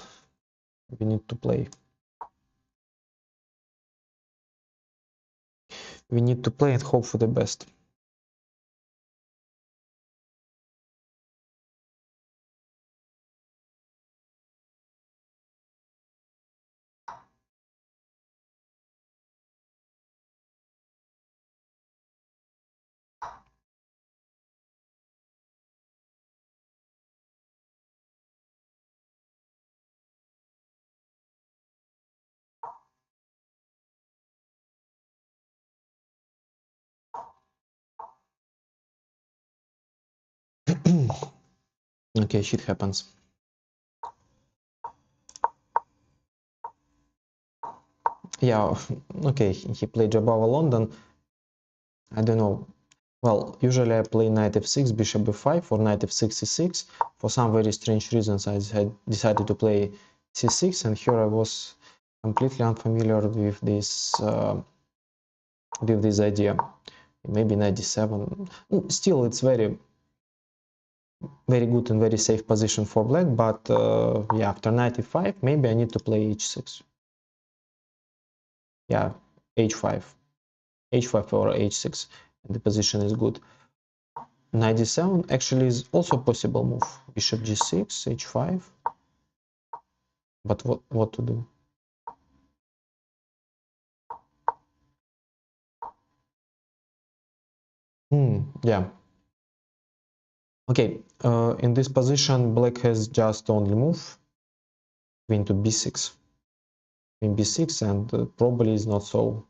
we need to play. We need to play and hope for the best. Okay, shit happens. Yeah, okay, he played Jabava London. I don't know. Well, usually I play knight f6, bishop b5, or knight f6, c6. For some very strange reasons, I decided to play c6, and here I was completely unfamiliar with this idea. Maybe knight d7. Still, it's very good and very safe position for black, but yeah, after knight e5, maybe I need to play h6. Yeah, h5 or h6, and the position is good. Knight d7 actually is also a possible move. Bishop g6, h5. But what to do? Yeah. Okay, in this position, black has just only move. Queen to b6. Queen b6, and probably is not so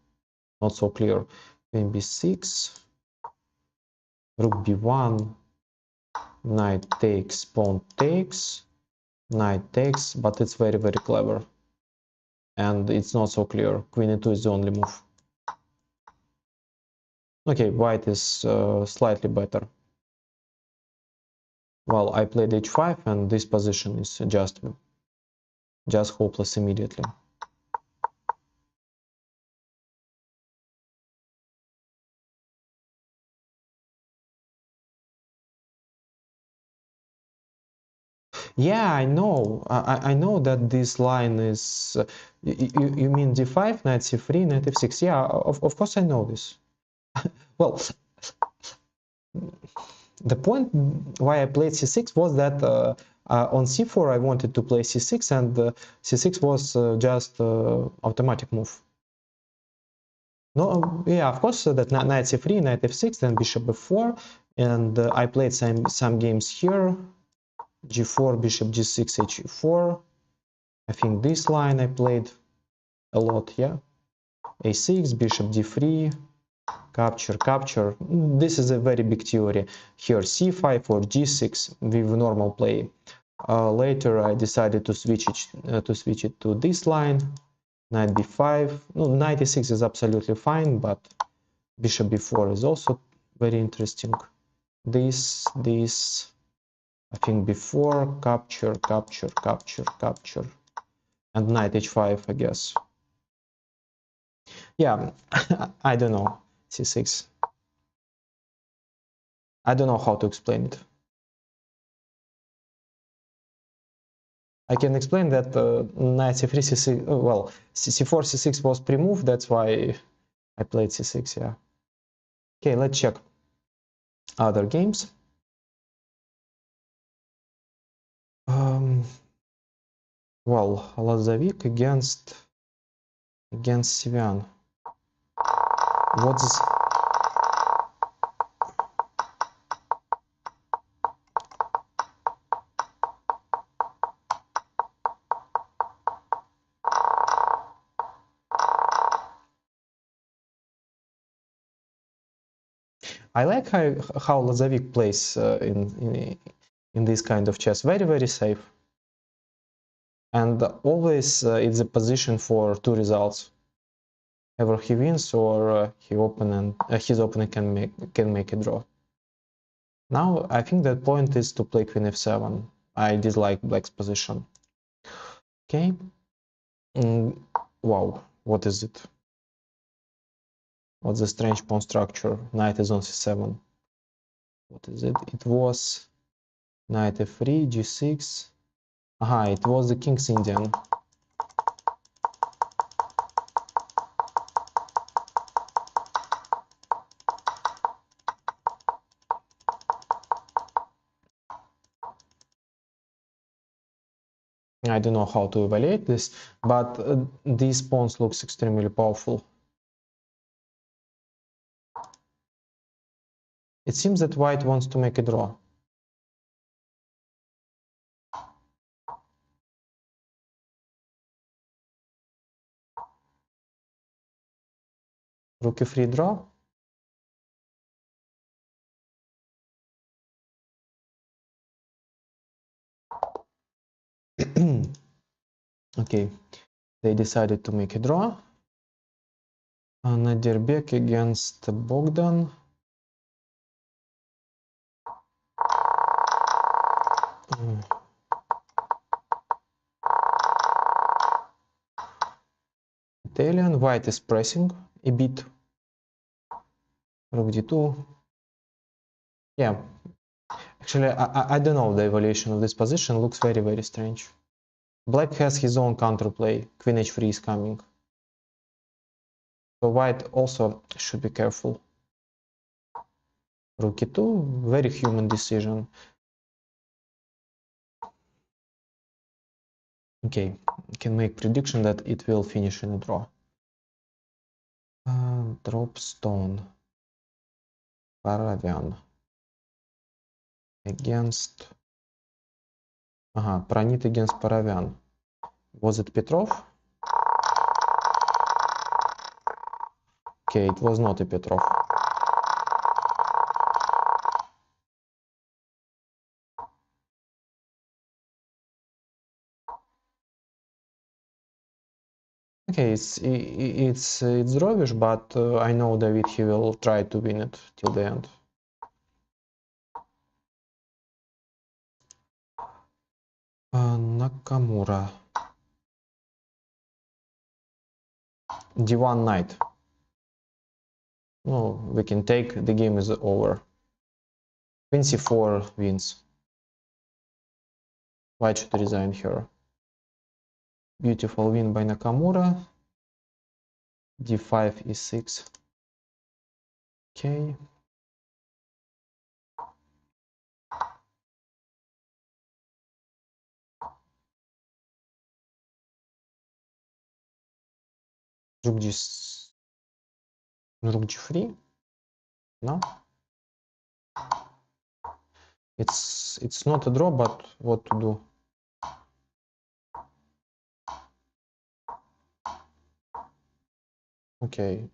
clear. Queen b6, rook b1, knight takes, pawn takes, knight takes, but it's very clever, and it's not so clear. Queen e2 is the only move. Okay, white is slightly better. Well, I played h5, and this position is just hopeless immediately. Yeah, I know. I know that this line is. You mean d5, knight c3, knight f6? Yeah, of course I know this. Well, the point why I played c6 was that on c4 I wanted to play c6, and c6 was just automatic move. No, yeah, of course that knight c3, knight f6, then bishop b4, and I played some games here. g4, bishop g6, h4. I think this line I played a lot, yeah. a6, bishop d3, capture. This is a very big theory. Here c5 or g6 with normal play. Later I decided to switch it to this line, knight b5. No, knight e6 is absolutely fine, but bishop b4 is also very interesting. This, I think before capture, and knight h5, I guess. Yeah, I don't know, c6. I don't know how to explain it. I can explain that knight c3, c6, well, c4, c6 was pre-move, that's why I played c6, yeah. Okay, let's check other games. Well, Lazavik against Sivian. What's I like how Lazavik plays in this kind of chess. Very, very safe. And always it's a position for two results. Either he wins or his opponent can make a draw. Now I think the point is to play queen f7. I dislike black's position. Okay. Wow, what is it? What's the strange pawn structure? Knight is on c7. What is it? It was knight f3, g6. Aha, it was the king's Indian. I don't know how to evaluate this, but these pawns looks extremely powerful. It seems that white wants to make a draw. Rook e3 draw. Okay, they decided to make a draw. Nadirbek against Bogdan. Italian, white is pressing a bit. Rook d2. Yeah, actually, I don't know the evaluation of this position. Looks very, very strange. Black has his own counterplay. Queen h3 is coming. So white also should be careful. Rook e2, very human decision. Okay, can make prediction that it will finish in a draw. Drop stone. Paravian. Against... Pranit against Paravian. Was it Petrov? Okay, it was not a Petrov. Okay, it's Drovish, but I know David he will try to win it till the end. Nakamura. D1 knight. No, we can take. The game is over. Queen c4 wins. White should resign here. Beautiful win by Nakamura. d5 e6. Okay. Rook g3. No. It's not a draw, but what to do? Okay,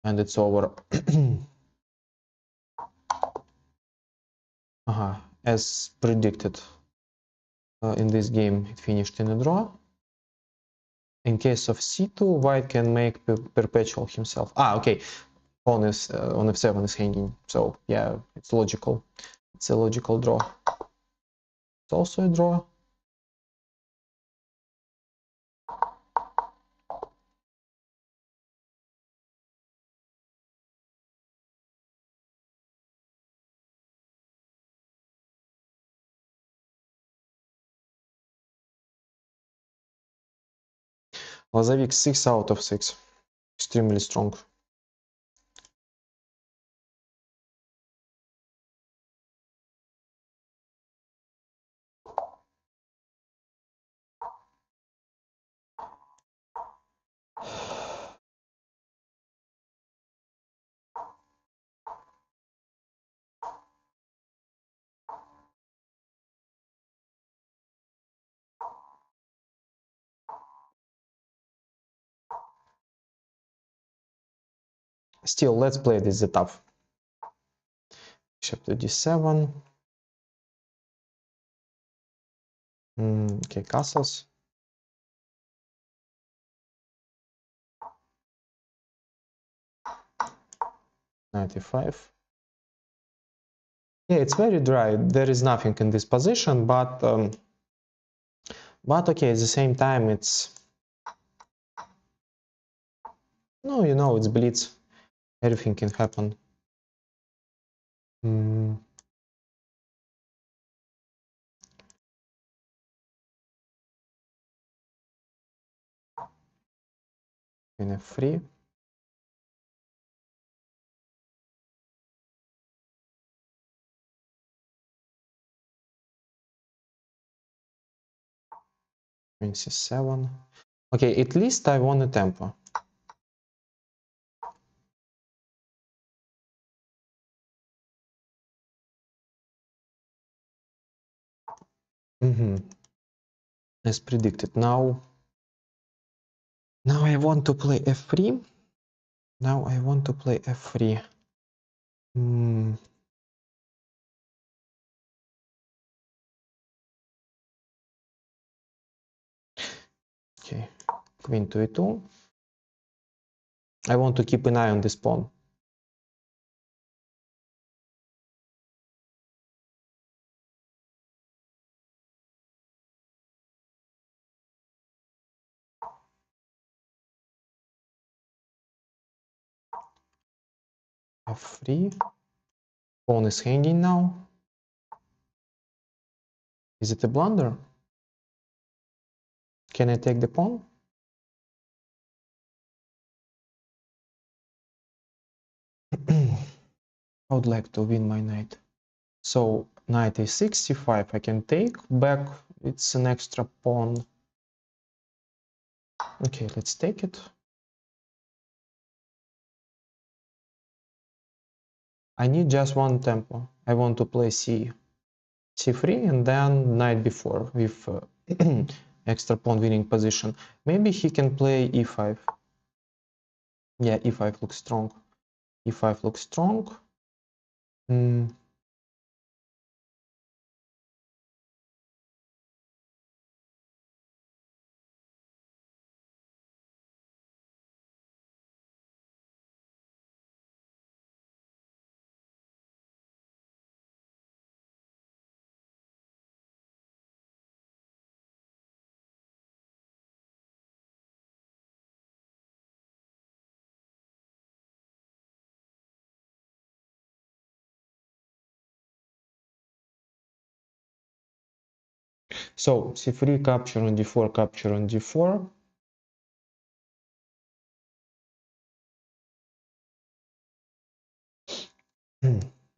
and it's over. As predicted, in this game it finished in a draw. In case of c2, white can make perpetual himself. Okay, pawn is on f7 is hanging, so yeah, it's logical. It's a logical draw. It's also a draw. Lazavik 6 out of 6. Extremely strong. Still, let's play this setup. Bishop to d7. Okay, castles. Knight e5. Yeah, it's very dry. There is nothing in this position, but okay, at the same time, it's no, you know, it's Blitz. Everything can happen. Queen f3. Queen c7. Okay, at least I won a tempo. As predicted. Now I want to play f3. Now I want to play f3. Okay, queen to e2. I want to keep an eye on this pawn. f3. Pawn is hanging now. Is it a blunder? Can I take the pawn? I would like to win my knight. So knight a6, c5 I can take back. It's an extra pawn. Okay, let's take it. I need just one tempo. I want to play c3 and then knight b4 with extra pawn winning position. Maybe he can play e5. Yeah, e5 looks strong. e5 looks strong. So c3 capture on d4, capture on d4.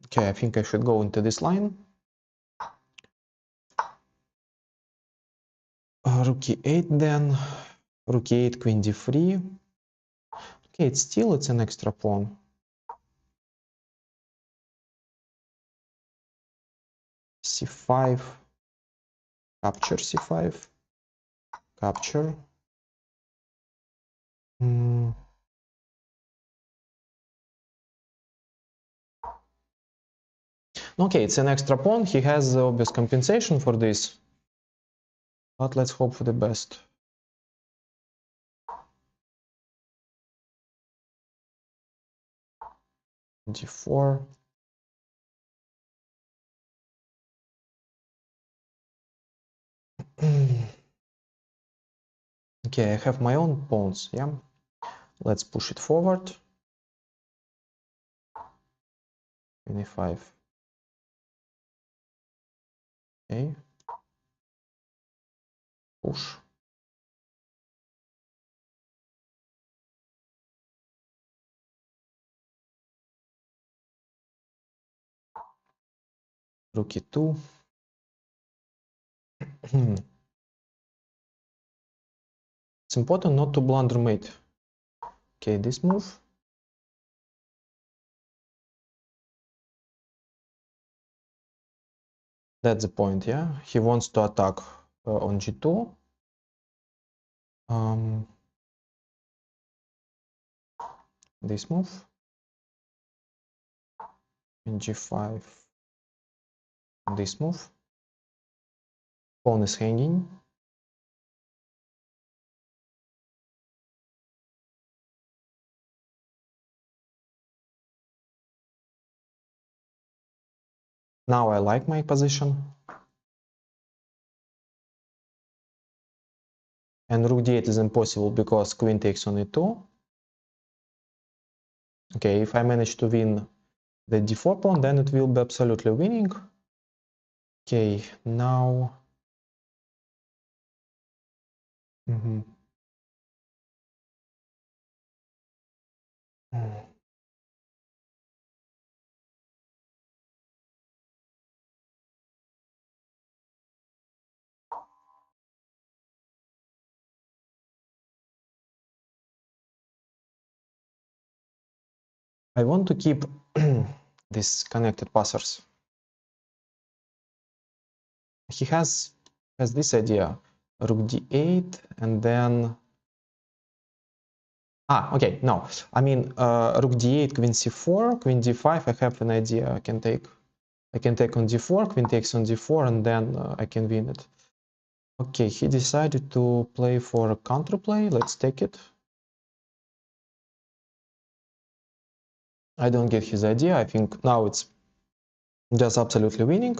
Okay, I think I should go into this line. Rook e8 then. Rook e8, queen d3. Okay, it's an extra pawn. c5. Capture c5. Capture. Okay, it's an extra pawn. He has obvious compensation for this. But let's hope for the best. d4. Okay, I have my own pawns, yeah. Let's push it forward. Queen e5. Okay. Push. Rook e2. It's important not to blunder mate. Okay, this move. That's the point, yeah? He wants to attack on g2. This move. And g5. This move. Pawn is hanging. Now I like my position. And rook d8 is impossible because queen takes on e2. Okay, if I manage to win the d4 pawn, then it will be absolutely winning. Okay, now... I want to keep these connected passers. He has this idea, rook d8, and then... okay, no. I mean, rook d8, queen c4, queen d5, I have an idea. I can take on d4, queen takes on d4, and then I can win it. Okay, he decided to play for a counterplay. Let's take it. I don't get his idea. I think now it's just absolutely winning.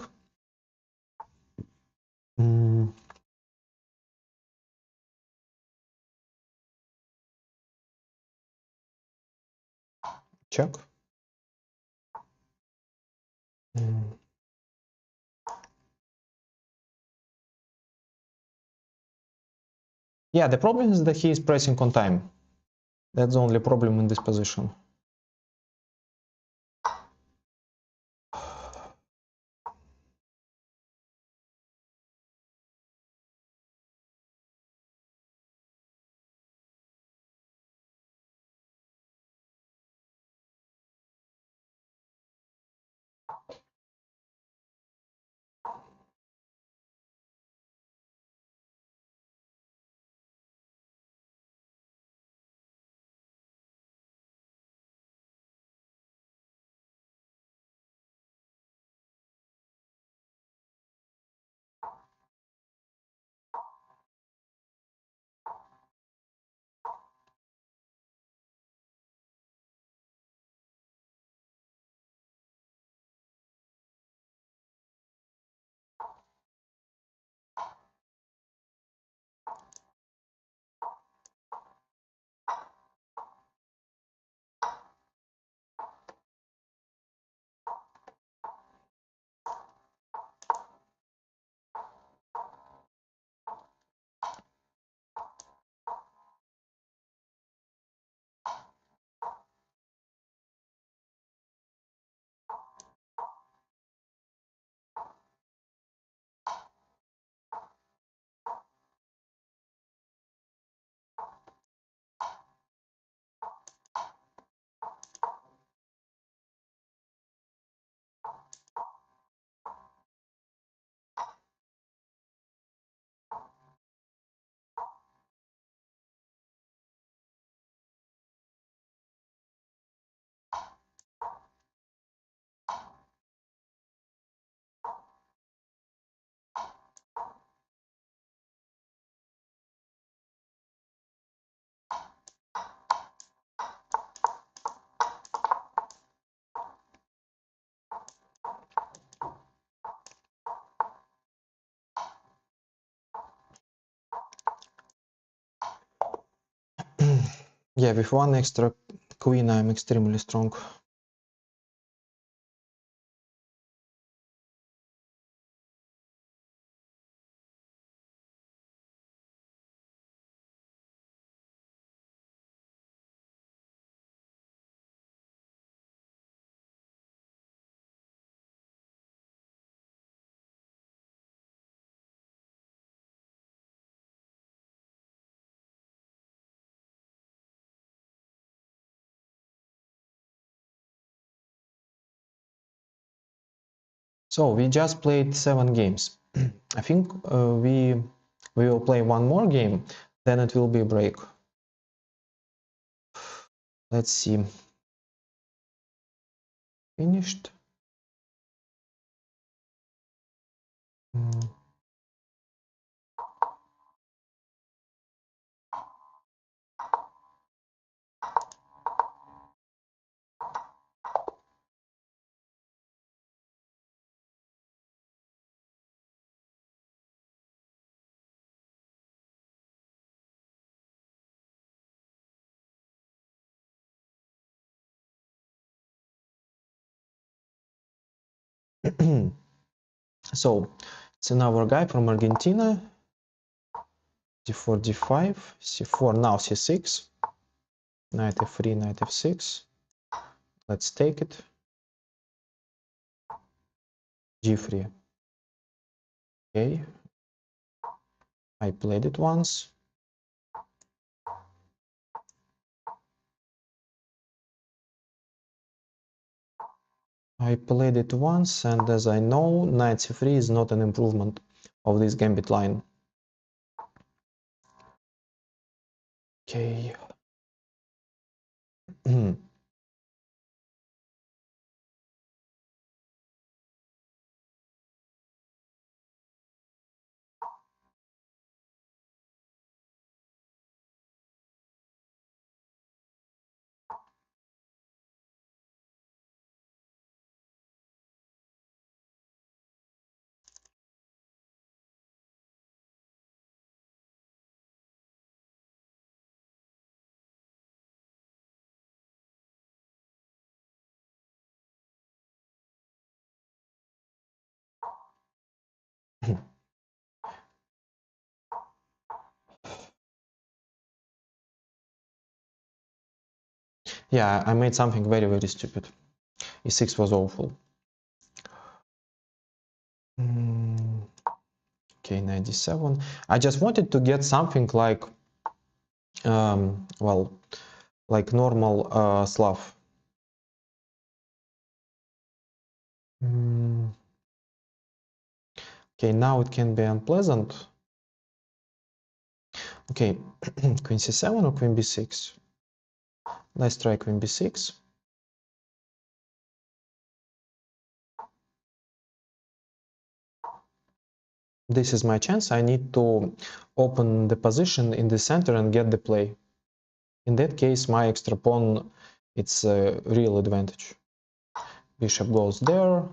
Check. Yeah, the problem is that he is pressing on time. That's the only problem in this position. Yeah, with one extra queen, I'm extremely strong. So we just played 7 games. I think we will play one more game, then it will be a break. Let's see. Finished. So it's another guy from Argentina. D4, D5, C4, now C6, knight F3, knight F6. Let's take it. G3. Okay. I played it once. I played it once, and as I know, knight C3 is not an improvement of this gambit line. Okay. Yeah, I made something very, very stupid. E6 was awful. Okay, 97. I just wanted to get something like, well, like normal Slav. Okay, now it can be unpleasant. Okay, queen c7 or queen b6? Let's try queen b6. This is my chance. I need to open the position in the center and get the play. In that case, my extra pawn, it's a real advantage. Bishop goes there.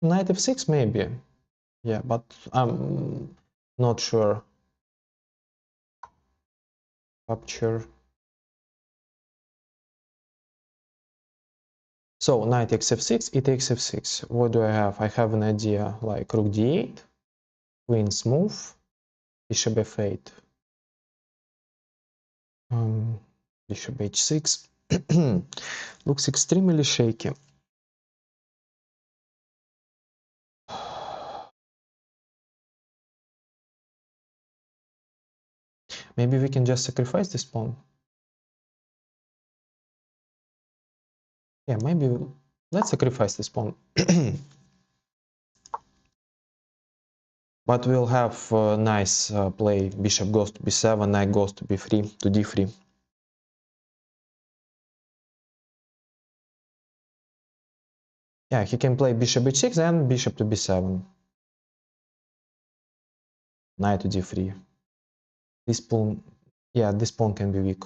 Knight f6 maybe. Yeah, but I'm not sure. Capture. So knight takes f6, e takes f6. What do I have? I have an idea like rook d8, queen move, bishop f8. Bishop h6. Looks extremely shaky. Maybe we can just sacrifice this pawn. Yeah, maybe let's sacrifice this pawn. But we'll have a nice play. Bishop goes to b7, knight goes to b3, to d3. Yeah, he can play bishop h6 and bishop to b7. Knight to d3. This pawn, yeah, this pawn can be weak.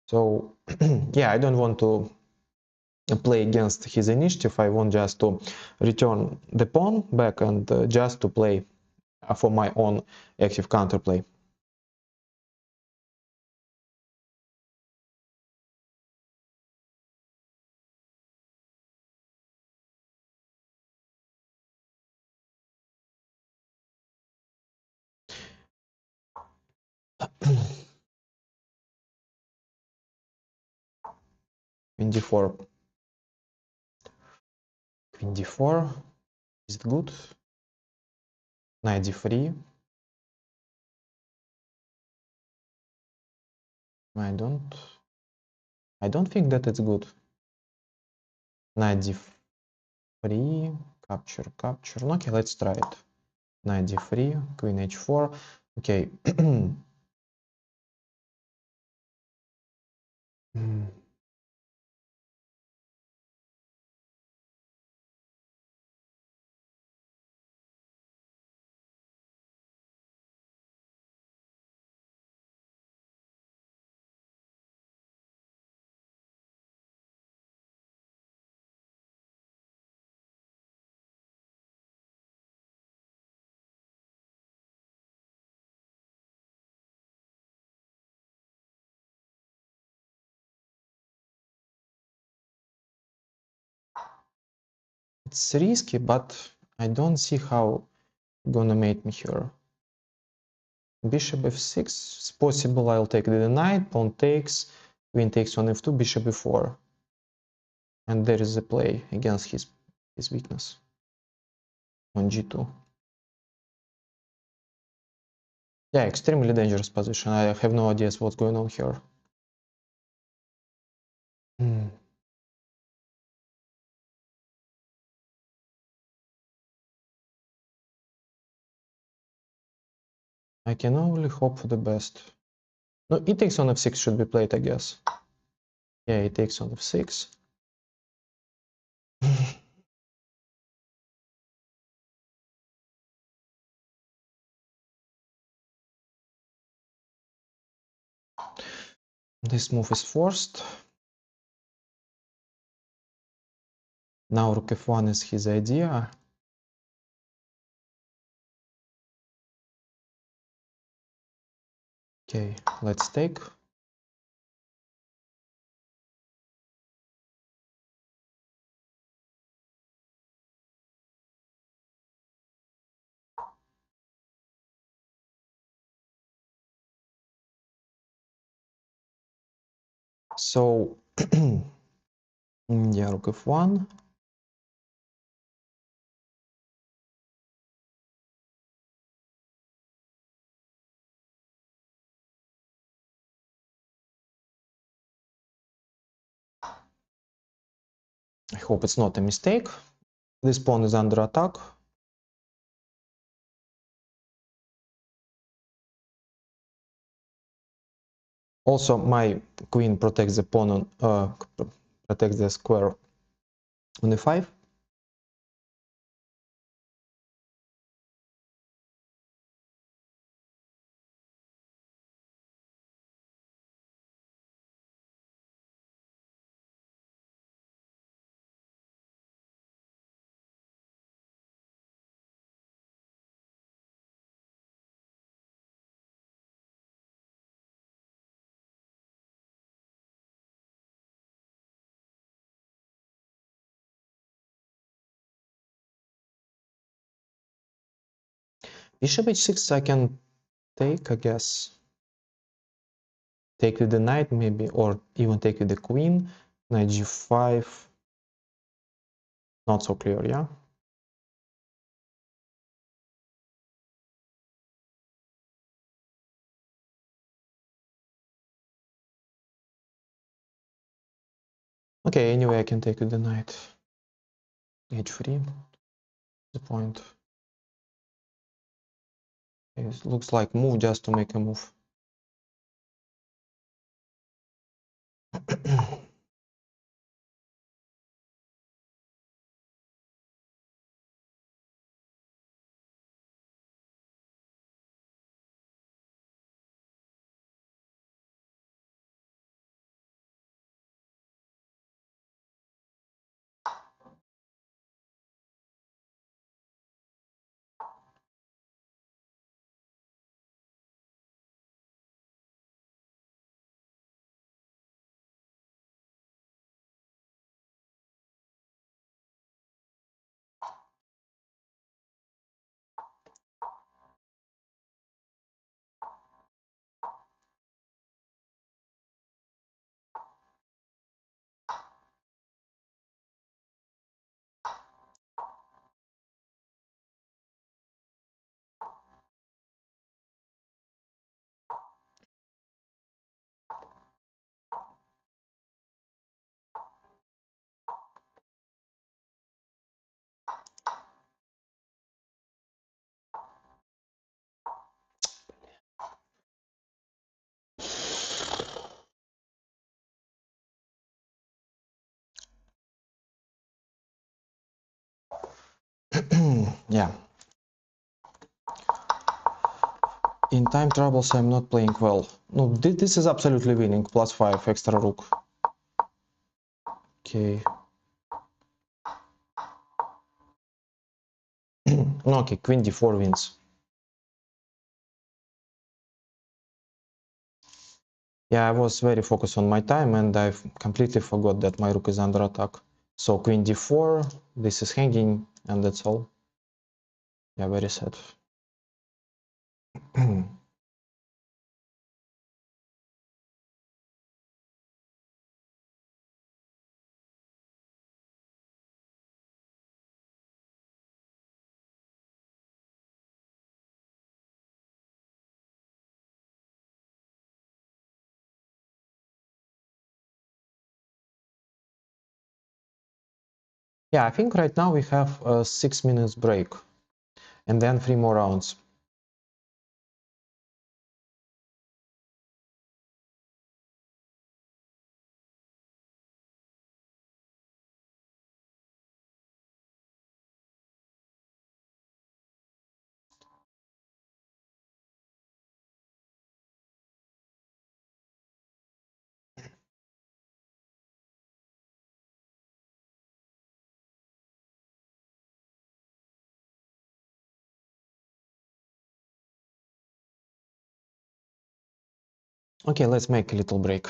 So, yeah, I don't want to play against his initiative. I want just to return the pawn back and just to play for my own active counterplay. Queen d4. Queen d4. Is it good? Knight d3. I don't think that it's good. Knight d3, capture. Okay, let's try it. Knight d3, queen h4. Okay. It's risky, but I don't see how gonna mate me here. Bishop f6, it's possible I'll take the knight, pawn takes, queen takes on f2, bishop e4. And there is a play against his weakness on g2. Yeah, extremely dangerous position. I have no idea what's going on here. I can only hope for the best. No, e takes on f6 should be played, I guess. Yeah, e takes on f6. This move is forced. Now rook f1 is his idea. Okay, let's take. So, yeah, rook f1. I hope it's not a mistake. This pawn is under attack. Also, my queen protects the pawn on protects the square on e5. Bishop h6 I can take, I guess. Take with the knight maybe, or even take with the queen. Knight g5. Not so clear, yeah? Okay, anyway, I can take with the knight. h3. The point. It looks like move just to make a move. Yeah. In time troubles, I'm not playing well. No, this is absolutely winning. +5 extra rook. Okay. Okay, queen d4 wins. Yeah, I was very focused on my time and I completely forgot that my rook is under attack. So queen d4, this is hanging, and that's all. Yeah, very sad. Yeah, I think right now we have a 6 minutes break and then 3 more rounds. Okay, let's make a little break.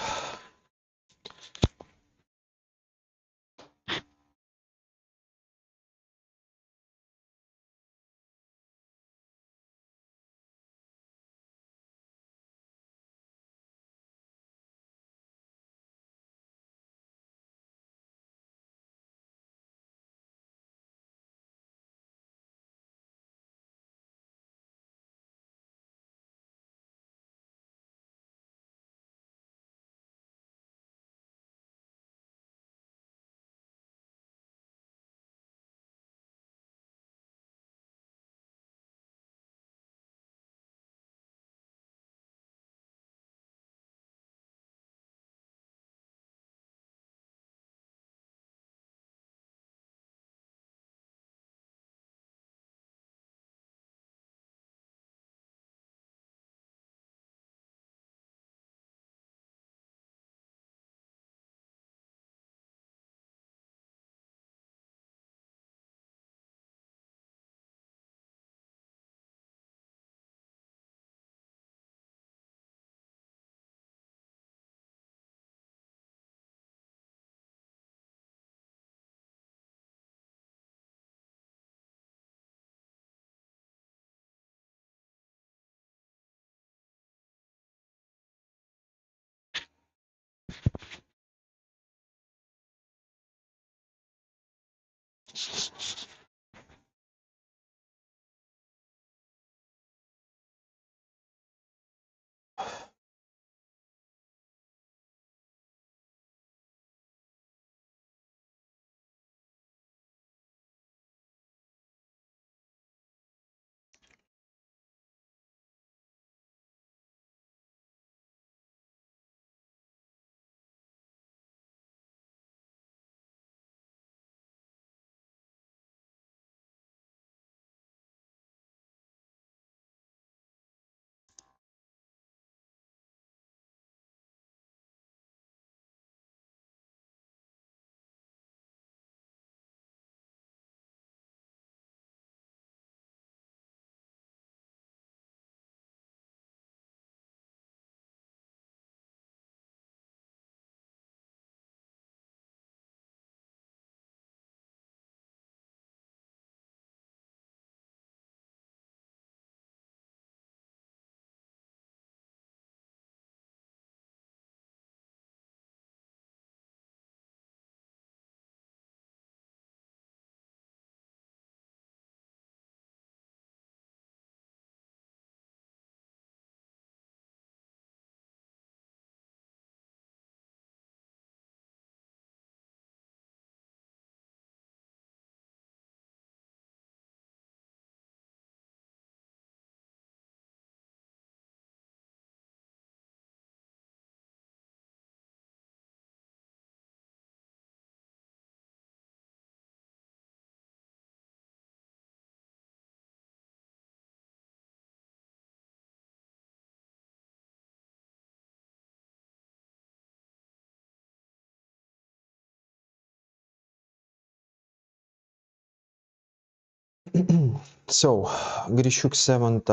So, Grishuk 7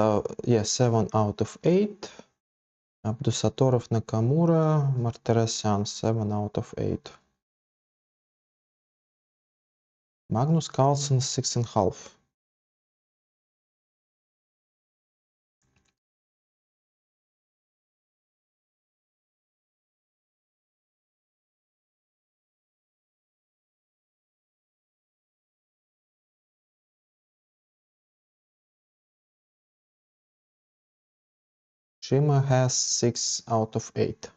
out of 8. Abdusatorov, Nakamura, Martirosyan 7 out of 8. Magnus Carlsen 6.5. Shima has 6 out of 8.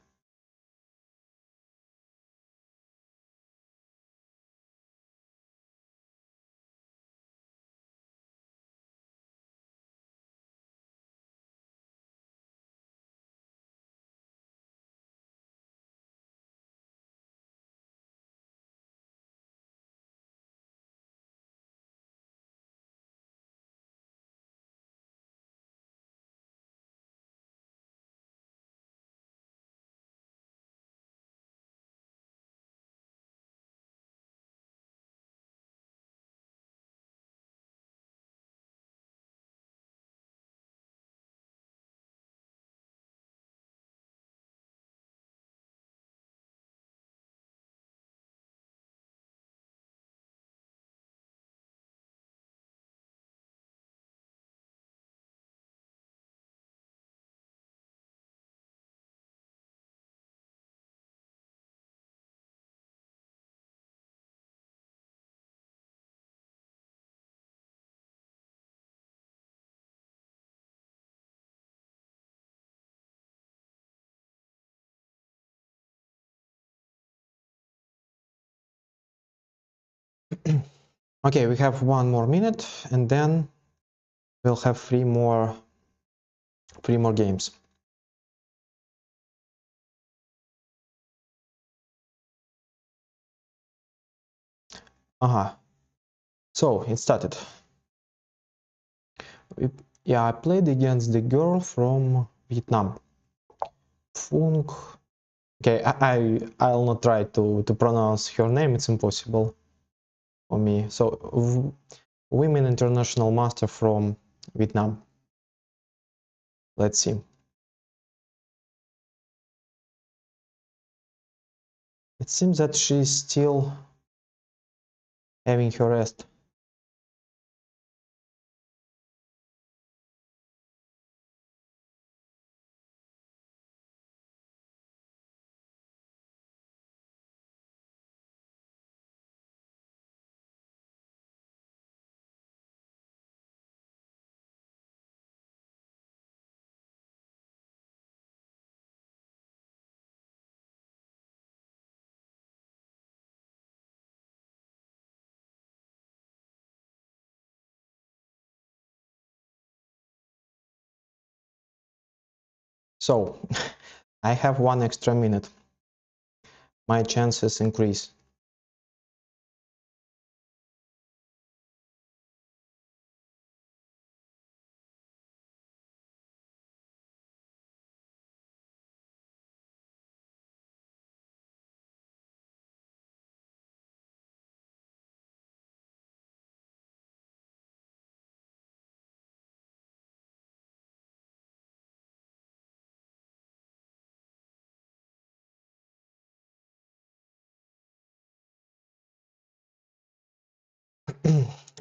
Okay, we have 1 more minute and then we'll have 3 more games. So it started. Yeah, I played against the girl from Vietnam. Fung. Okay, I'll not try to pronounce her name, it's impossible for me. So women international master from Vietnam. Let's see. It seems that she's still having her rest. So I have 1 extra minute. My chances increase.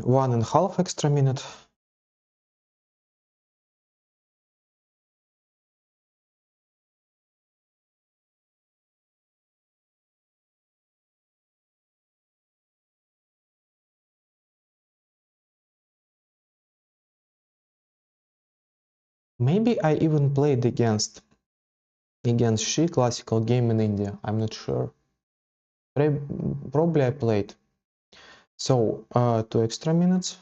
One and a half extra minute. Maybe I even played against She classical game in India. I'm not sure. Probably I played. So 2 extra minutes.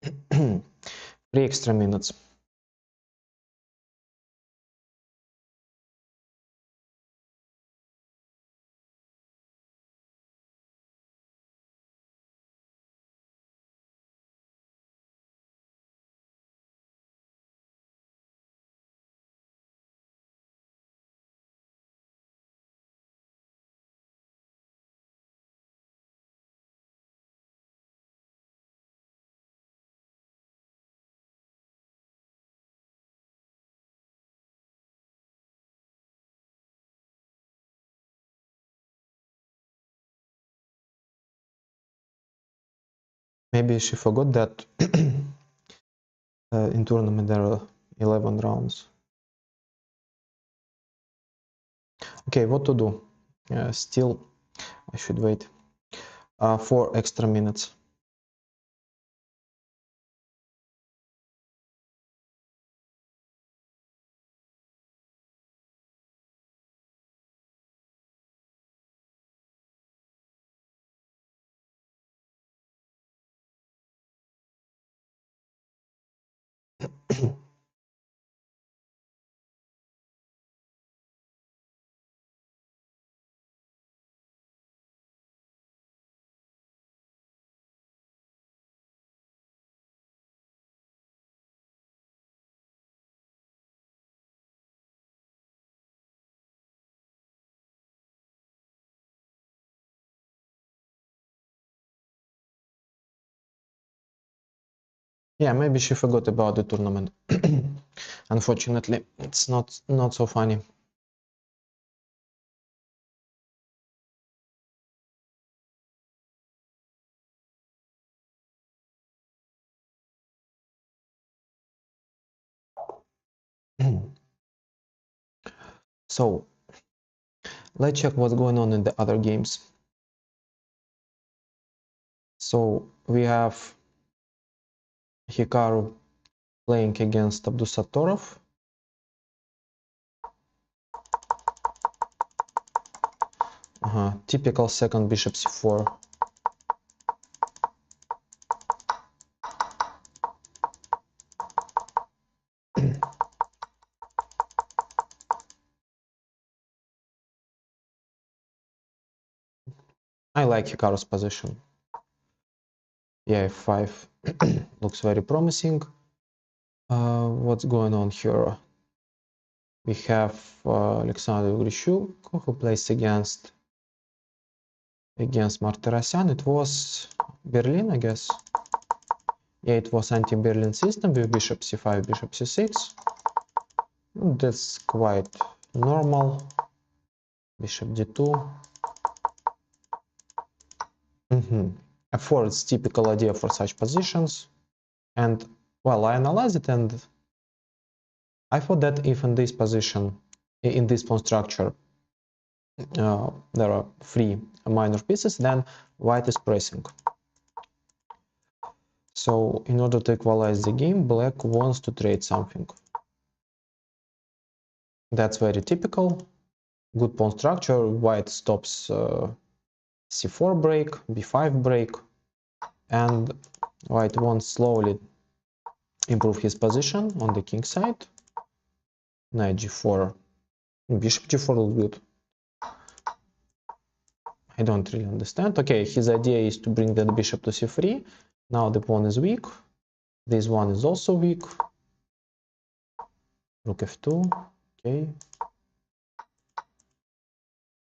3 extra minutes. Maybe she forgot that in tournament there are 11 rounds. Okay, what to do? Still, I should wait 4 extra minutes. Yeah, maybe she forgot about the tournament. Unfortunately, it's not so funny. So, let's check what's going on in the other games. So, we have Hikaru playing against Abdusatorov. Typical second bishop c4. I like Hikaru's position. Yeah, f5 looks very promising. What's going on here? We have Alexander Grishuk who plays against Martirosyan. It was Berlin, I guess. Yeah, it was anti-Berlin system with bishop c5, bishop c6. That's quite normal. Bishop d2. F4 is typical idea for such positions. And, well, I analyzed it and I thought that if in this position, in this pawn structure, there are 3 minor pieces, then white is pressing. So in order to equalize the game, black wants to trade something. That's very typical. Good pawn structure. White stops c4 break, b5 break, and white wants slowly improve his position on the king side. Knight g4, bishop g4 looks good. I don't really understand. Okay, his idea is to bring the bishop to c3. Now the pawn is weak. This one is also weak. Rook f2. Okay.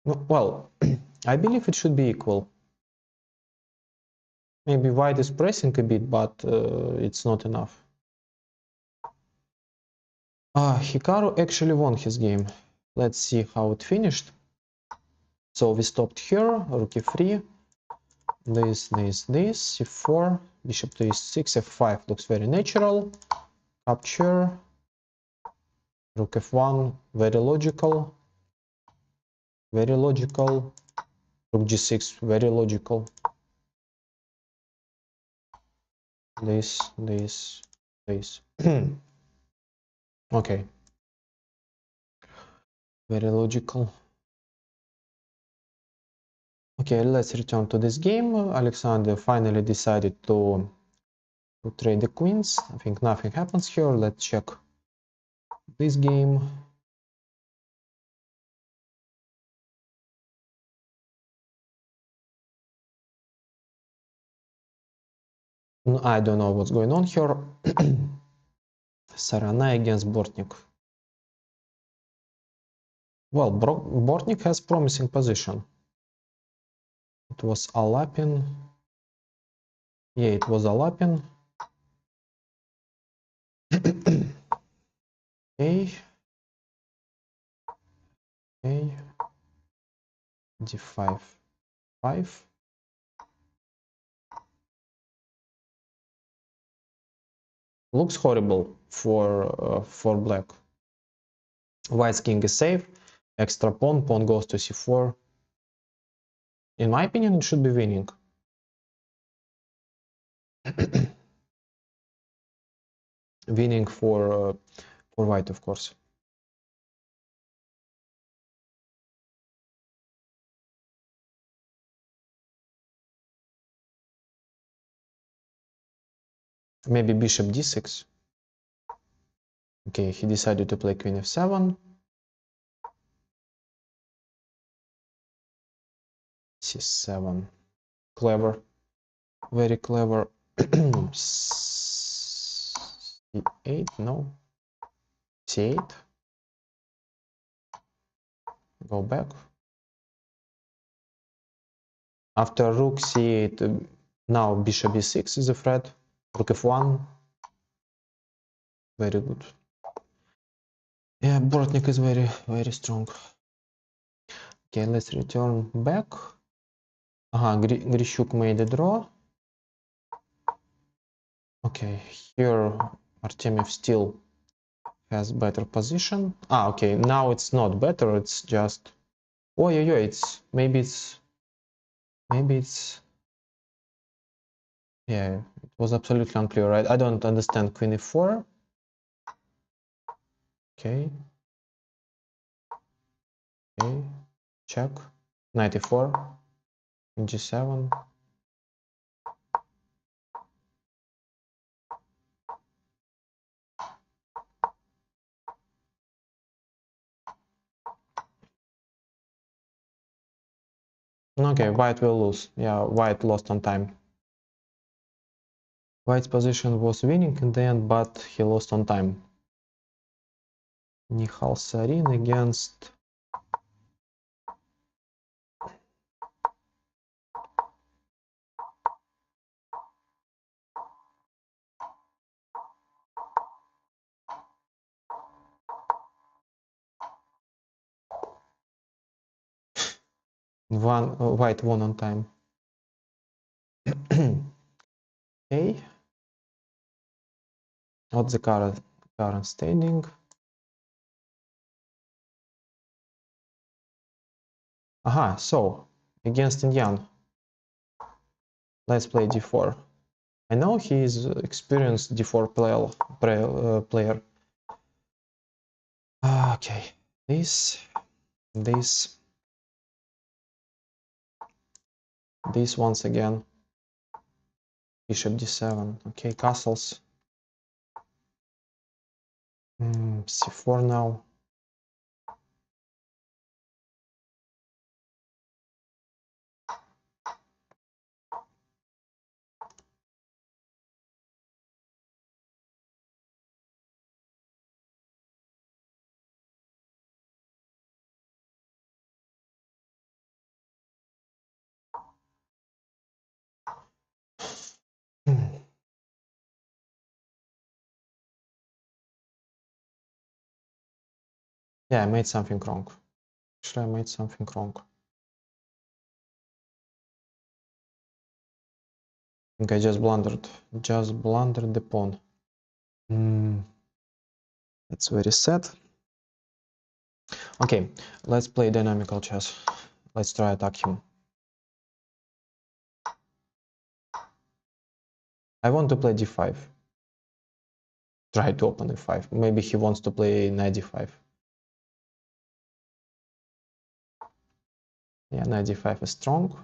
Well, I believe it should be equal. Maybe white is pressing a bit, but it's not enough. Hikaru actually won his game. Let's see how it finished. So we stopped here, rook e3, this, c4, bishop to e6, f5 looks very natural, capture, rook f1, very logical, rook g6, very logical, this, okay, very logical. Okay, let's return to this game. Alexander finally decided to to trade the queens. I think nothing happens here. Let's check this game. I don't know what's going on here. Sarana against Bortnik. Well, Bortnik has promising position. It was Alapin. Yeah, it was Alapin. Okay. Okay. D5. 5. Looks horrible for black. White's king is safe. Extra pawn. Pawn goes to c4. In my opinion, it should be winning. Winning for white, of course. Maybe bishop d6. Okay, he decided to play queen f7. c7. Clever. Very clever. c8, no. c8. Go back. After rook c8, now bishop b6 is a threat. Rook f1. Very good. Yeah, Bortnik is very, very strong. Okay, let's return back. Grishuk made a draw. Okay, here Artemiev still has better position. Okay, now it's not better, it's just... Oh, yeah, maybe it's... Yeah, it was absolutely unclear, right? I don't understand queen e4. Okay. Okay, check. Knight e4. G7. Okay, white will lose. Yeah, white lost on time. White's position was winning in the end, but he lost on time. Nihal Sarin against... White won on time. Okay. What's the current standing? Aha, so against Indian, let's play d4. I know he is experienced d4 player. Okay, this once again. Bishop d7. Okay, castles. c4 now. Yeah, I made something wrong. Actually, I made something wrong. I think I just blundered the pawn. That's very sad. Okay, let's play dynamical chess. Let's try attack him. I want to play d5. Try to open e5. Maybe he wants to play knight d5. Yeah, knight d5 is strong.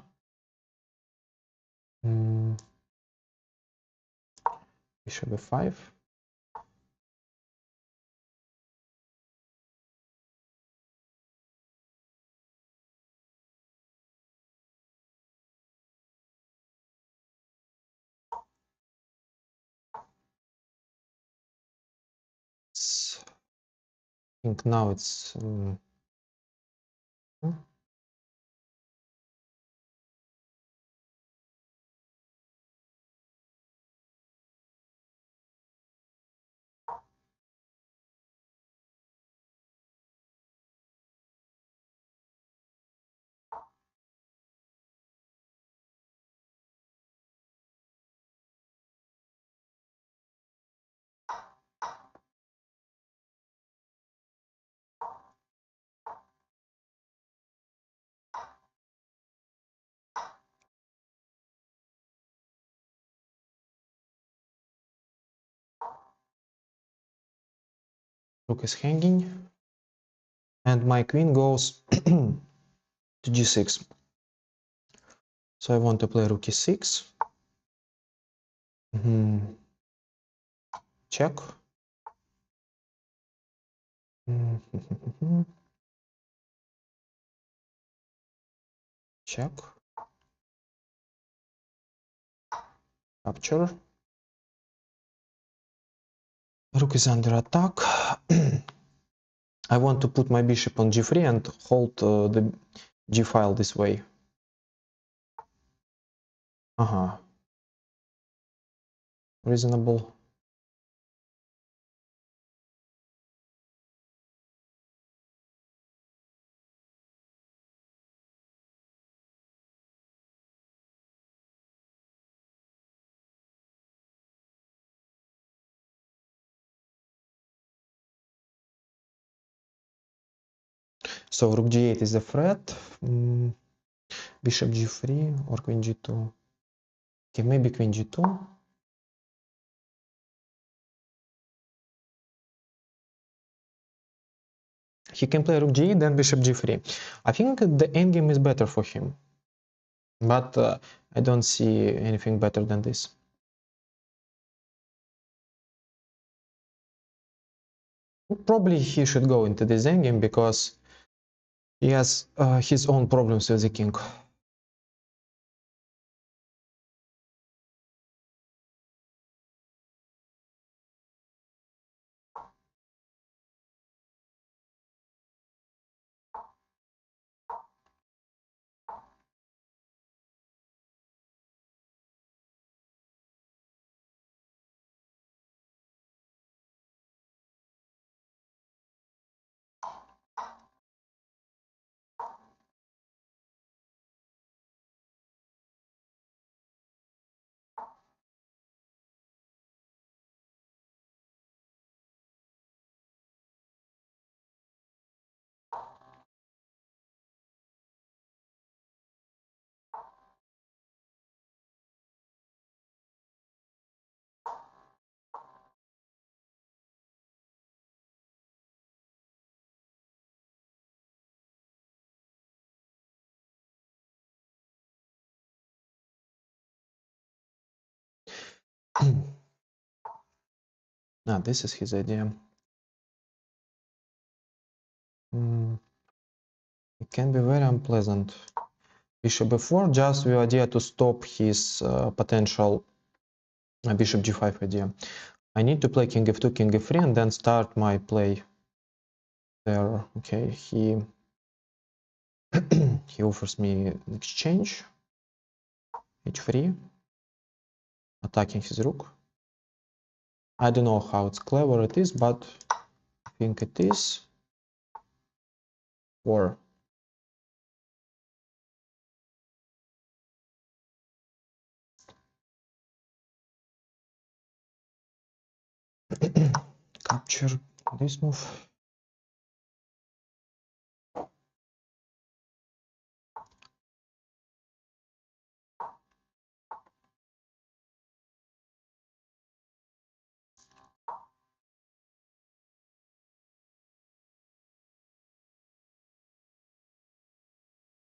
Bishop b5. I think now it's rook is hanging, and my queen goes to g6. So I want to play rook e6. Check. Check. Capture. Rook is under attack. I want to put my bishop on g3 and hold the g file this way. Reasonable. So rook g8 is a threat. Bishop g3 or queen g2. Okay, maybe queen g2. He can play rook g8, then bishop g3. I think the endgame is better for him, but I don't see anything better than this. Probably he should go into this endgame because he has his own problems with the king. Now this is his idea. It can be very unpleasant. Bishop b4, just the idea to stop his potential bishop g5 idea. I need to play king f2, king f3, and then start my play there. Okay, he he offers me an exchange, h3, attacking his rook. I don't know how it's clever it is, but I think it is. Or capture this move.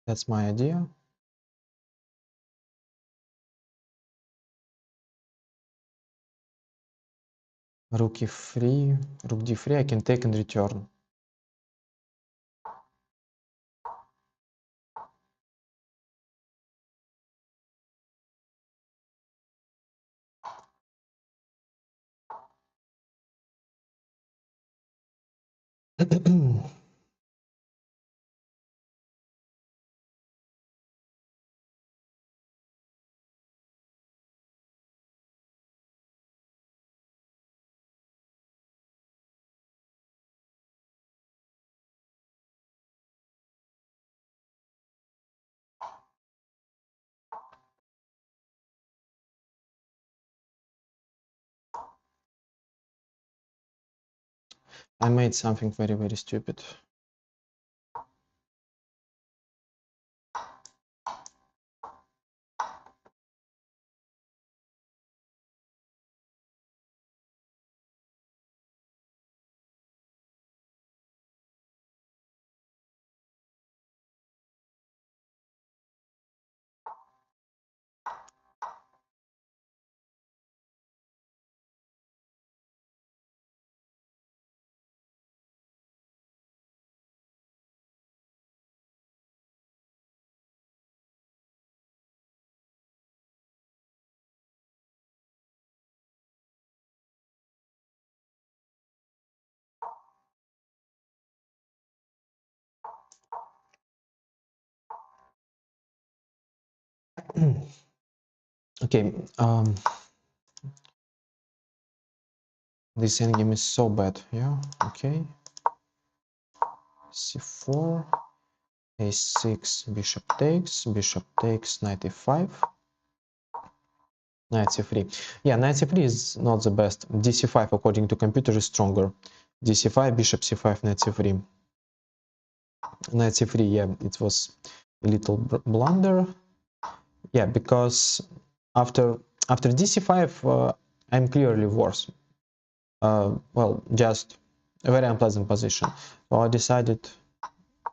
That's my idea. Rook e3, rook d3, I can take and return. I made something very, very stupid. Okay, this endgame is so bad. Yeah, okay. c4, a6, bishop takes, knight e5, knight c3. Yeah, knight c3 is not the best. dc5 according to computer is stronger. dc5, bishop c5, knight c3. Knight c3, yeah, it was a little blunder. Yeah, because after dc5, I'm clearly worse. Well, just a very unpleasant position. So I decided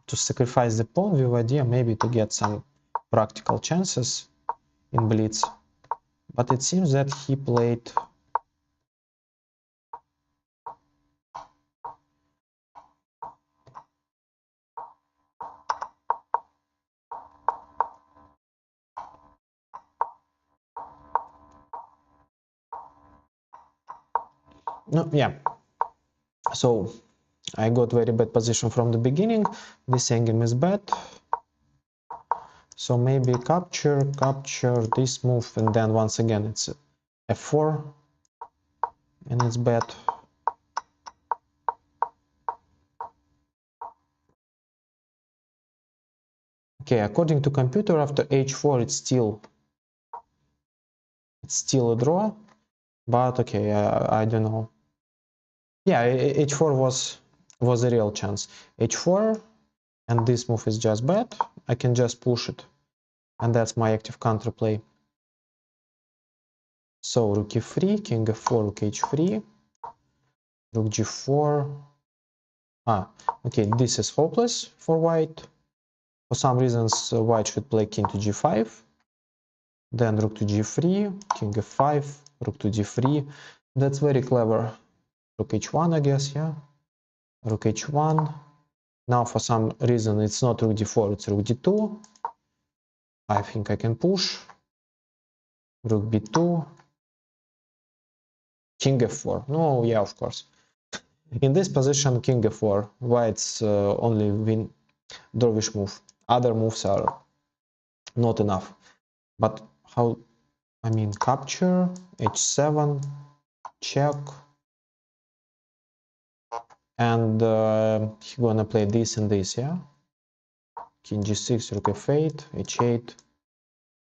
to sacrifice the pawn with idea maybe to get some practical chances in Blitz. But it seems that he played no, yeah. So I got very bad position from the beginning. This endgame is bad. So maybe capture this move, and then once again it's f4, and it's bad. Okay, according to computer, after h4 it's still a draw, but okay, I don't know. Yeah, h4 was a real chance. h4, and this move is just bad. I can just push it, and that's my active counterplay. So rook e3, king f4, rook h3, rook g4. Okay, this is hopeless for white. For some reasons, white should play king to g5, then rook to g3, king f5, rook to d3. That's very clever. Rook h1, I guess, yeah. Rook h1. Now, for some reason, it's not rook d4, it's rook d2. I think I can push. Rook b2. King f4. No, yeah, of course. In this position, king f4. White's only win dervish move. Other moves are not enough. But how? I mean, capture, h7, check, and he's gonna play this and this, yeah? King g6, rook f8, h8,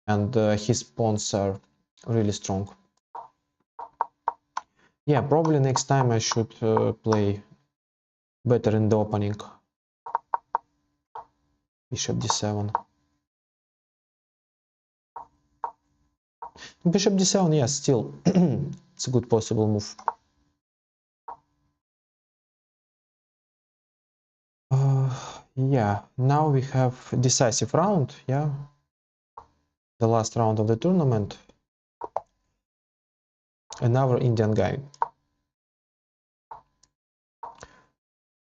and his pawns are really strong. Yeah, probably next time I should play better in the opening. Bishop d7. Bishop d7, yes, still it's a good possible move. Yeah, now we have decisive round, yeah, the last round of the tournament. Another Indian guy.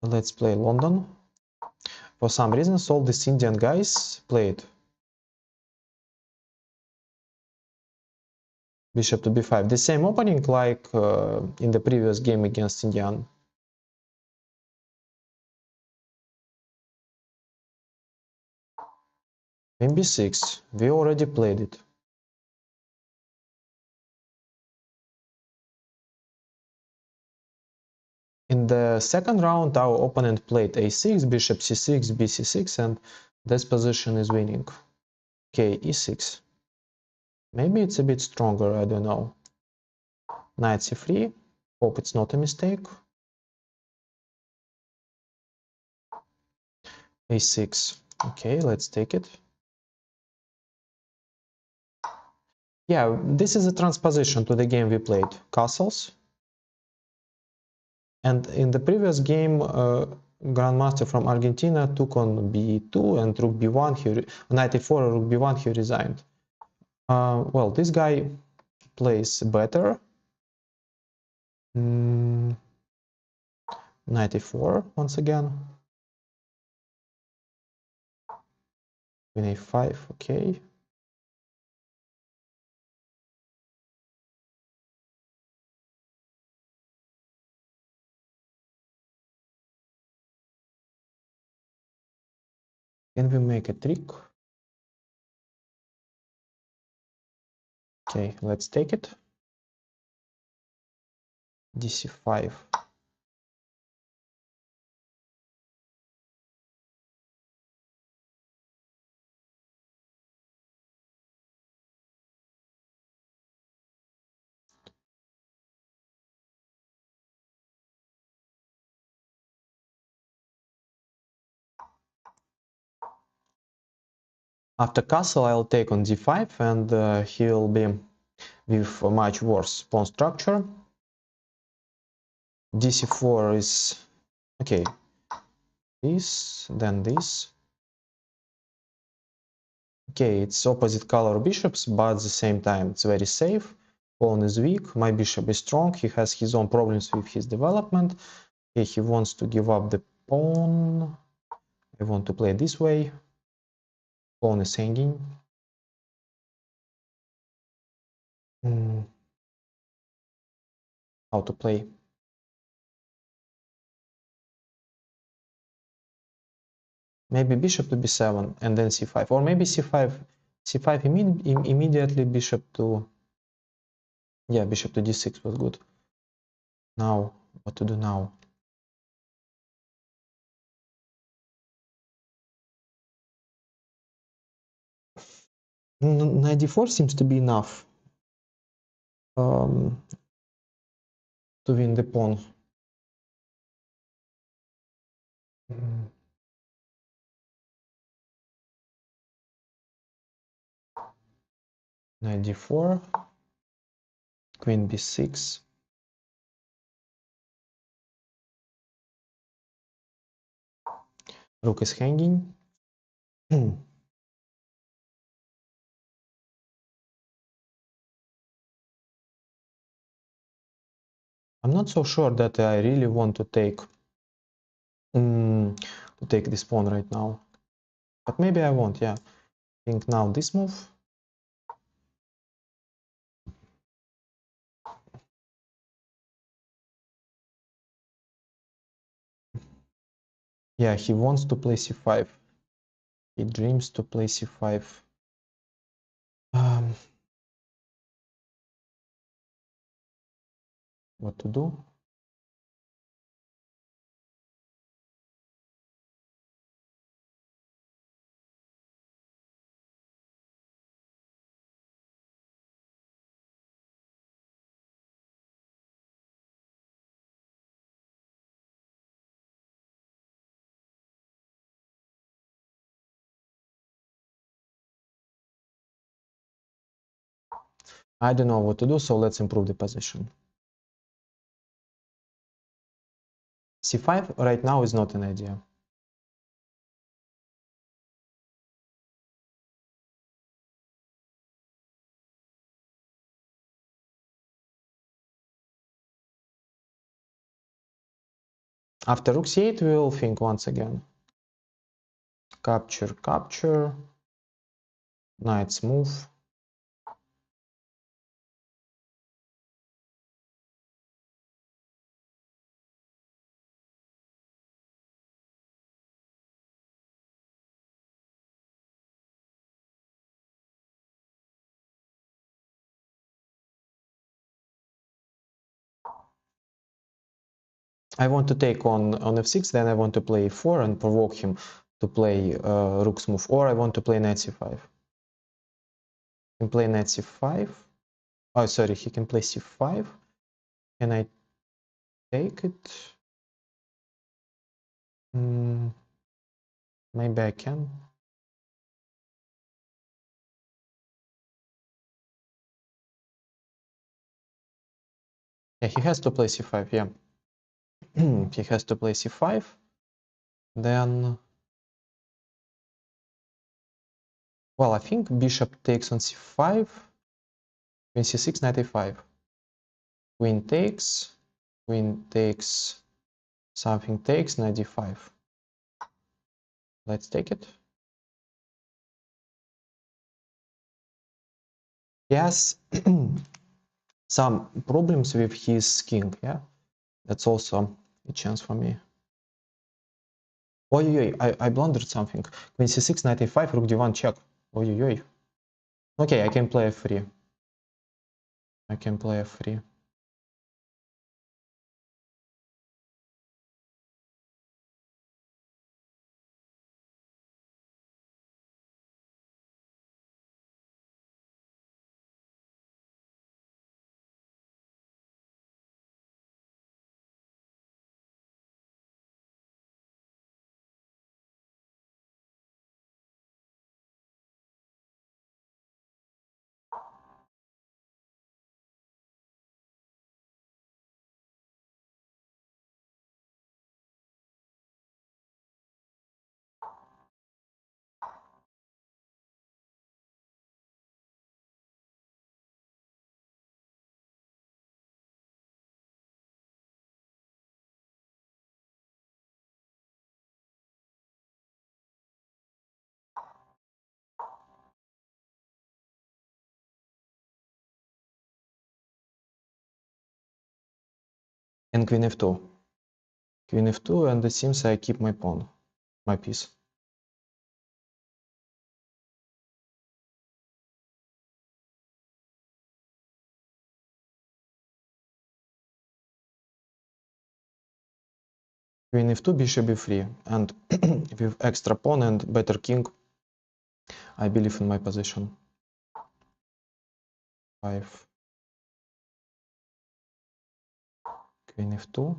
Let's play London. For some reasons, all these Indian guys played. Bishop to b5. The same opening like in the previous game against Indian. Queen b6. We already played it. In the second round, our opponent played a6, bishop c6, bc6, and this position is winning. Okay, e6. Maybe it's a bit stronger, I don't know. Knight c3. Hope it's not a mistake. a6. Okay, let's take it. Yeah, this is a transposition to the game we played, castles. And in the previous game, Grandmaster from Argentina took on b2 and rook b1, knight a4, rook b1, he resigned. Well, this guy plays better. Knight a4 once again. Queen a5, okay. Can we make a trick? Okay, let's take it. dc5. After castle, I'll take on d5, and he will be with a much worse pawn structure. dc4 is okay. This, then this. Okay, it's opposite color bishops, but at the same time it's very safe. Pawn is weak, my bishop is strong, he has his own problems with his development. Okay, he wants to give up the pawn. I want to play this way. Pawn is hanging. How to play? Maybe bishop to b7 and then c5, or maybe c5 immediately bishop to, yeah, bishop to d6 was good. Now, what to do now? Knight d4 seems to be enough to win the pawn. Knight d4, queen b6. Rook is hanging. I'm not so sure that I really want to take this pawn right now, but maybe I won't. Yeah, I think now this move. Yeah, he wants to play c5. He dreams to play c5. What to do? I don't know what to do, so let's improve the position. c5 right now is not an idea. After rook c8, we will think once again. Capture, capture, knight's move. I want to take on f6, then I want to play e4 and provoke him to play rook's move, or I want to play knight c5. He can play knight c5. Oh, sorry, he can play c5. Can I take it? Maybe I can. Yeah, he has to play c5, yeah. He has to play c5. Then, well, I think bishop takes on c5, queen c6, knight a5. Queen takes, something takes, knight d5. Let's take it. Yes, some problems with his king, yeah. That's also a chance for me. Oi, I blundered something. Queen c6, knight a5, rook d1, check. Oi. Okay, I can play f3. I can play f3. And queen f2. Queen f2, and it seems I keep my pawn, my piece. Queen f2, bishop b3, and with extra pawn and better king, I believe in my position. 5. Queen f2.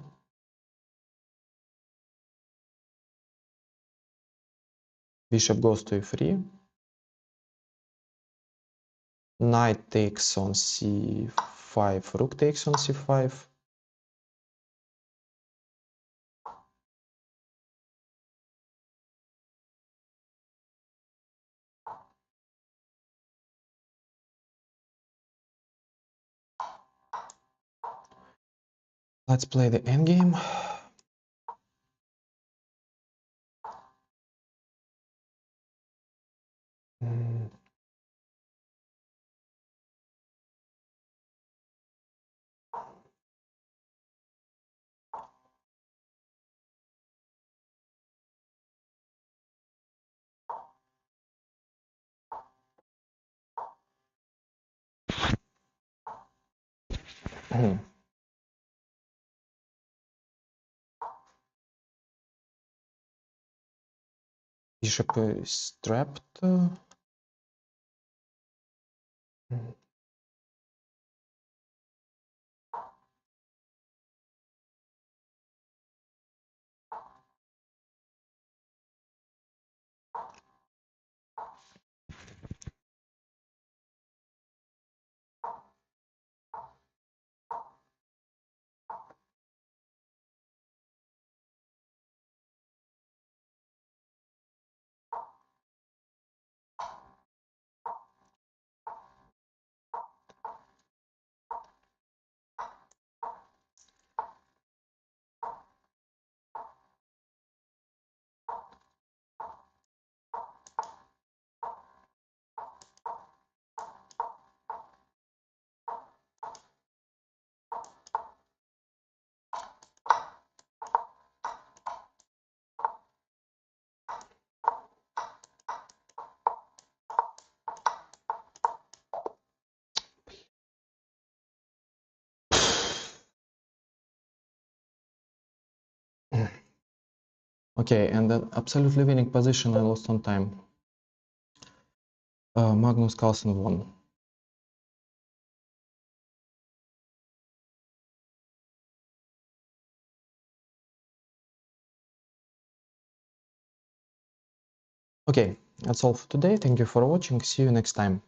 Bishop goes to e3. Knight takes on c5. Rook takes on c5. Let's play the endgame. Bishop is trapped. Okay, and the absolutely winning position I lost on time. Magnus Carlsen won. Okay, that's all for today. Thank you for watching. See you next time.